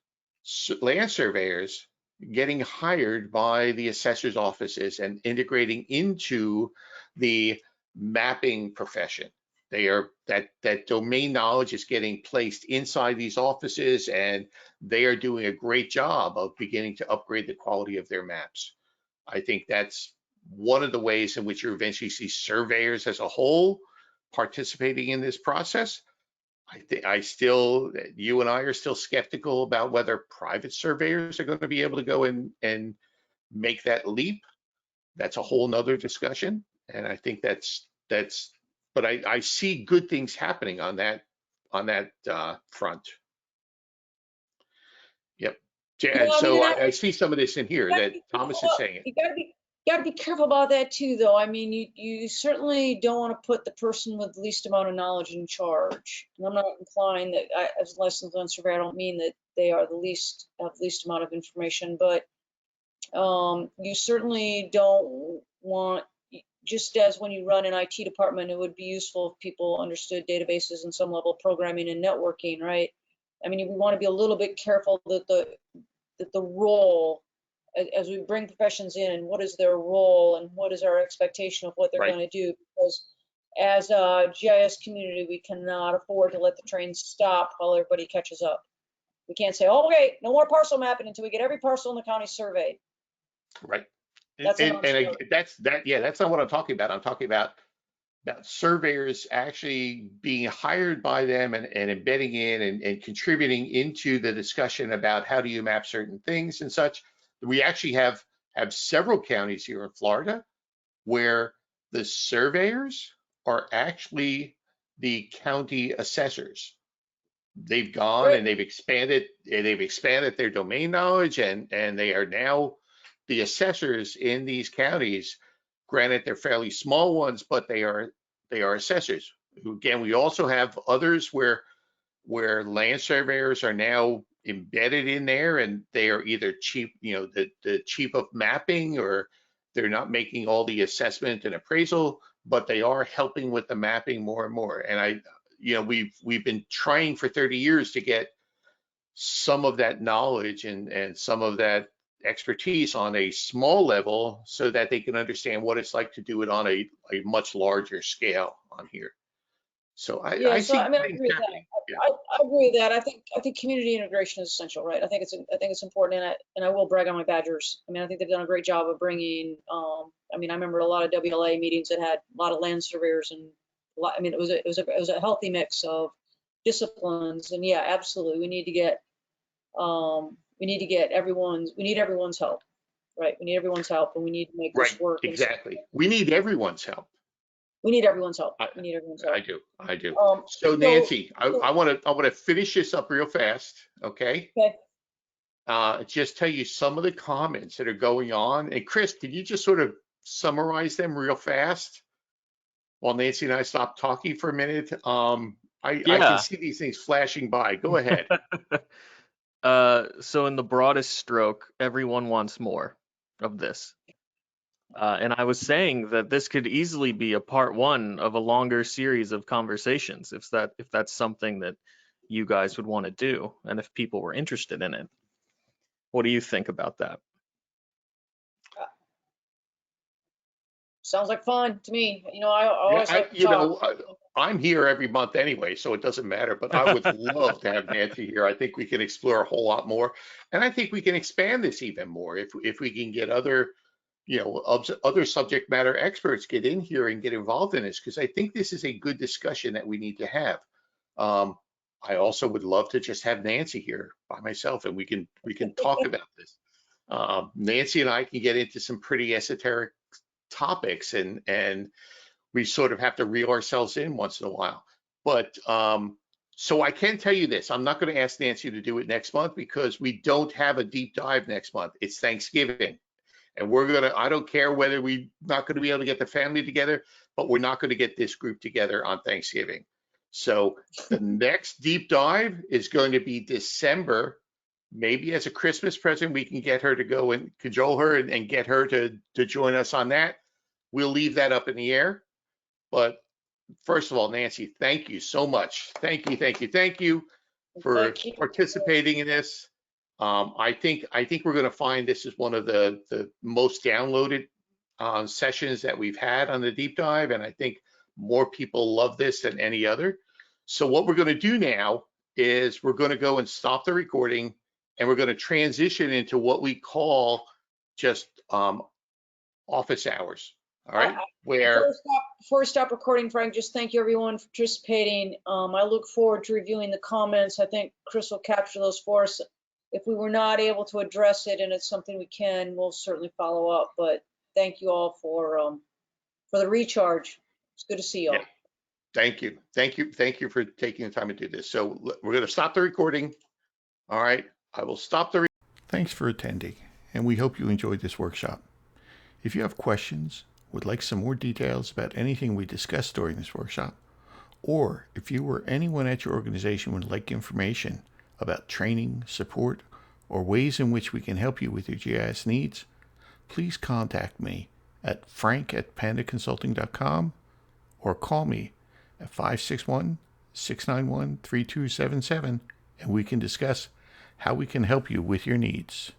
land surveyors getting hired by the assessor's offices and integrating into the mapping profession. They are that domain knowledge is getting placed inside these offices, and they are doing a great job of beginning to upgrade the quality of their maps. I think that's one of the ways in which you eventually see surveyors as a whole participating in this process. You and I are still skeptical about whether private surveyors are going to be able to go and make that leap. That's a whole nother discussion. And I think but I see good things happening on that front. Yep. And Well, I mean, so and I see some of this in here that Thomas is saying. You gotta be careful about that too, though. I mean, you certainly don't want to put the person with the least amount of knowledge in charge. And I'm not implying that as a licensed land surveyor, I don't mean that they are the least amount of information, but you certainly don't want, just as when you run an IT department, it would be useful if people understood databases and some level of programming and networking, right? I mean, we want to be a little bit careful that the role, as we bring professions in, what is their role and what is our expectation of what they're going to do? Because as a GIS community, we cannot afford to let the train stop while everybody catches up. We can't say, oh, okay, no more parcel mapping until we get every parcel in the county surveyed. Right. That's That's not what I'm talking about. I'm talking about surveyors actually being hired by them and embedding in and contributing into the discussion about how do you map certain things and such. We actually have several counties here in Florida where the surveyors are actually the county assessors. They've gone and they've expanded their domain knowledge, and they are now the assessors in these counties. Granted, they're fairly small ones, but they are assessors. Again, we also have others where land surveyors are now embedded in there, and they are either chief, the chief of mapping, or they're not making all the assessment and appraisal, but they are helping with the mapping more and more. And we've been trying for 30 years to get some of that knowledge and some of that expertise on a small level so that they can understand what it's like to do it on a much larger scale on here. So I see I mean, I things agree with happening. that. I agree with that. I think community integration is essential, right? I think it's important, and I will brag on my Badgers. I mean, I think they've done a great job of bringing. I mean, I remember a lot of WLA meetings that had a lot of land surveyors, and I mean, it was a healthy mix of disciplines. And yeah, absolutely, we need everyone's help. Right. We need everyone's help, and we need to make Right, this work. exactly. We need everyone's help. We need everyone's help. I, We need everyone's I help. do. I do. Um, So so, Nancy, I want to finish this up real fast. Okay. okay. Just tell you some of the comments that are going on. And Chris, can you just sort of summarize them real fast while Nancy and I stop talking for a minute? I can Yeah. see these things flashing by. Go ahead. So in the broadest stroke, everyone wants more of this. And I was saying that this could easily be a part one of a longer series of conversations, if that's something that you guys would want to do, and if people were interested in it. What do you think about that? Sounds like fun to me. I Yeah, always like to talk. I'm here every month anyway, so it doesn't matter. But I would love to have Nancy here. I think we can explore a whole lot more, and I think we can expand this even more if we can get other, other subject matter experts get in here and get involved in this, because I think this is a good discussion that we need to have. I also would love to just have Nancy here by myself, and we can talk about this. Nancy and I can get into some pretty esoteric topics, and we sort of have to reel ourselves in once in a while. But so I can tell you this, I'm not going to ask Nancy to do it next month because we don't have a deep dive next month. It's Thanksgiving. And I don't care whether we're not going to be able to get the family together, but we're not going to get this group together on Thanksgiving. So the next deep dive is going to be December. Maybe as a Christmas present, we can get her to go and cajole her and get her to join us on that. We'll leave that up in the air. But first of all, Nancy, thank you so much. Thank you for Thank you. participating in this. I think we're going to find this is one of the most downloaded sessions that we've had on the deep dive, and I think more people love this than any other. So what we're going to do now is we're going to go and stop the recording, and we're going to transition into what we call just office hours. All right, where Before we stop recording, Frank, just thank you everyone for participating. I look forward to reviewing the comments. I think Chris will capture those for us. If we were not able to address it and it's something we can, we'll certainly follow up. But thank you all for the recharge. It's good to see you all. Yeah. Thank you for taking the time to do this. So we're going to stop the recording. All right, I will stop the. Thanks for attending, and we hope you enjoyed this workshop. If you have questions, would like some more details about anything we discussed during this workshop, or if you or anyone at your organization would like information about training, support, or ways in which we can help you with your GIS needs, please contact me at frank@pandaconsulting.com or call me at 561-691-3277, and we can discuss how we can help you with your needs.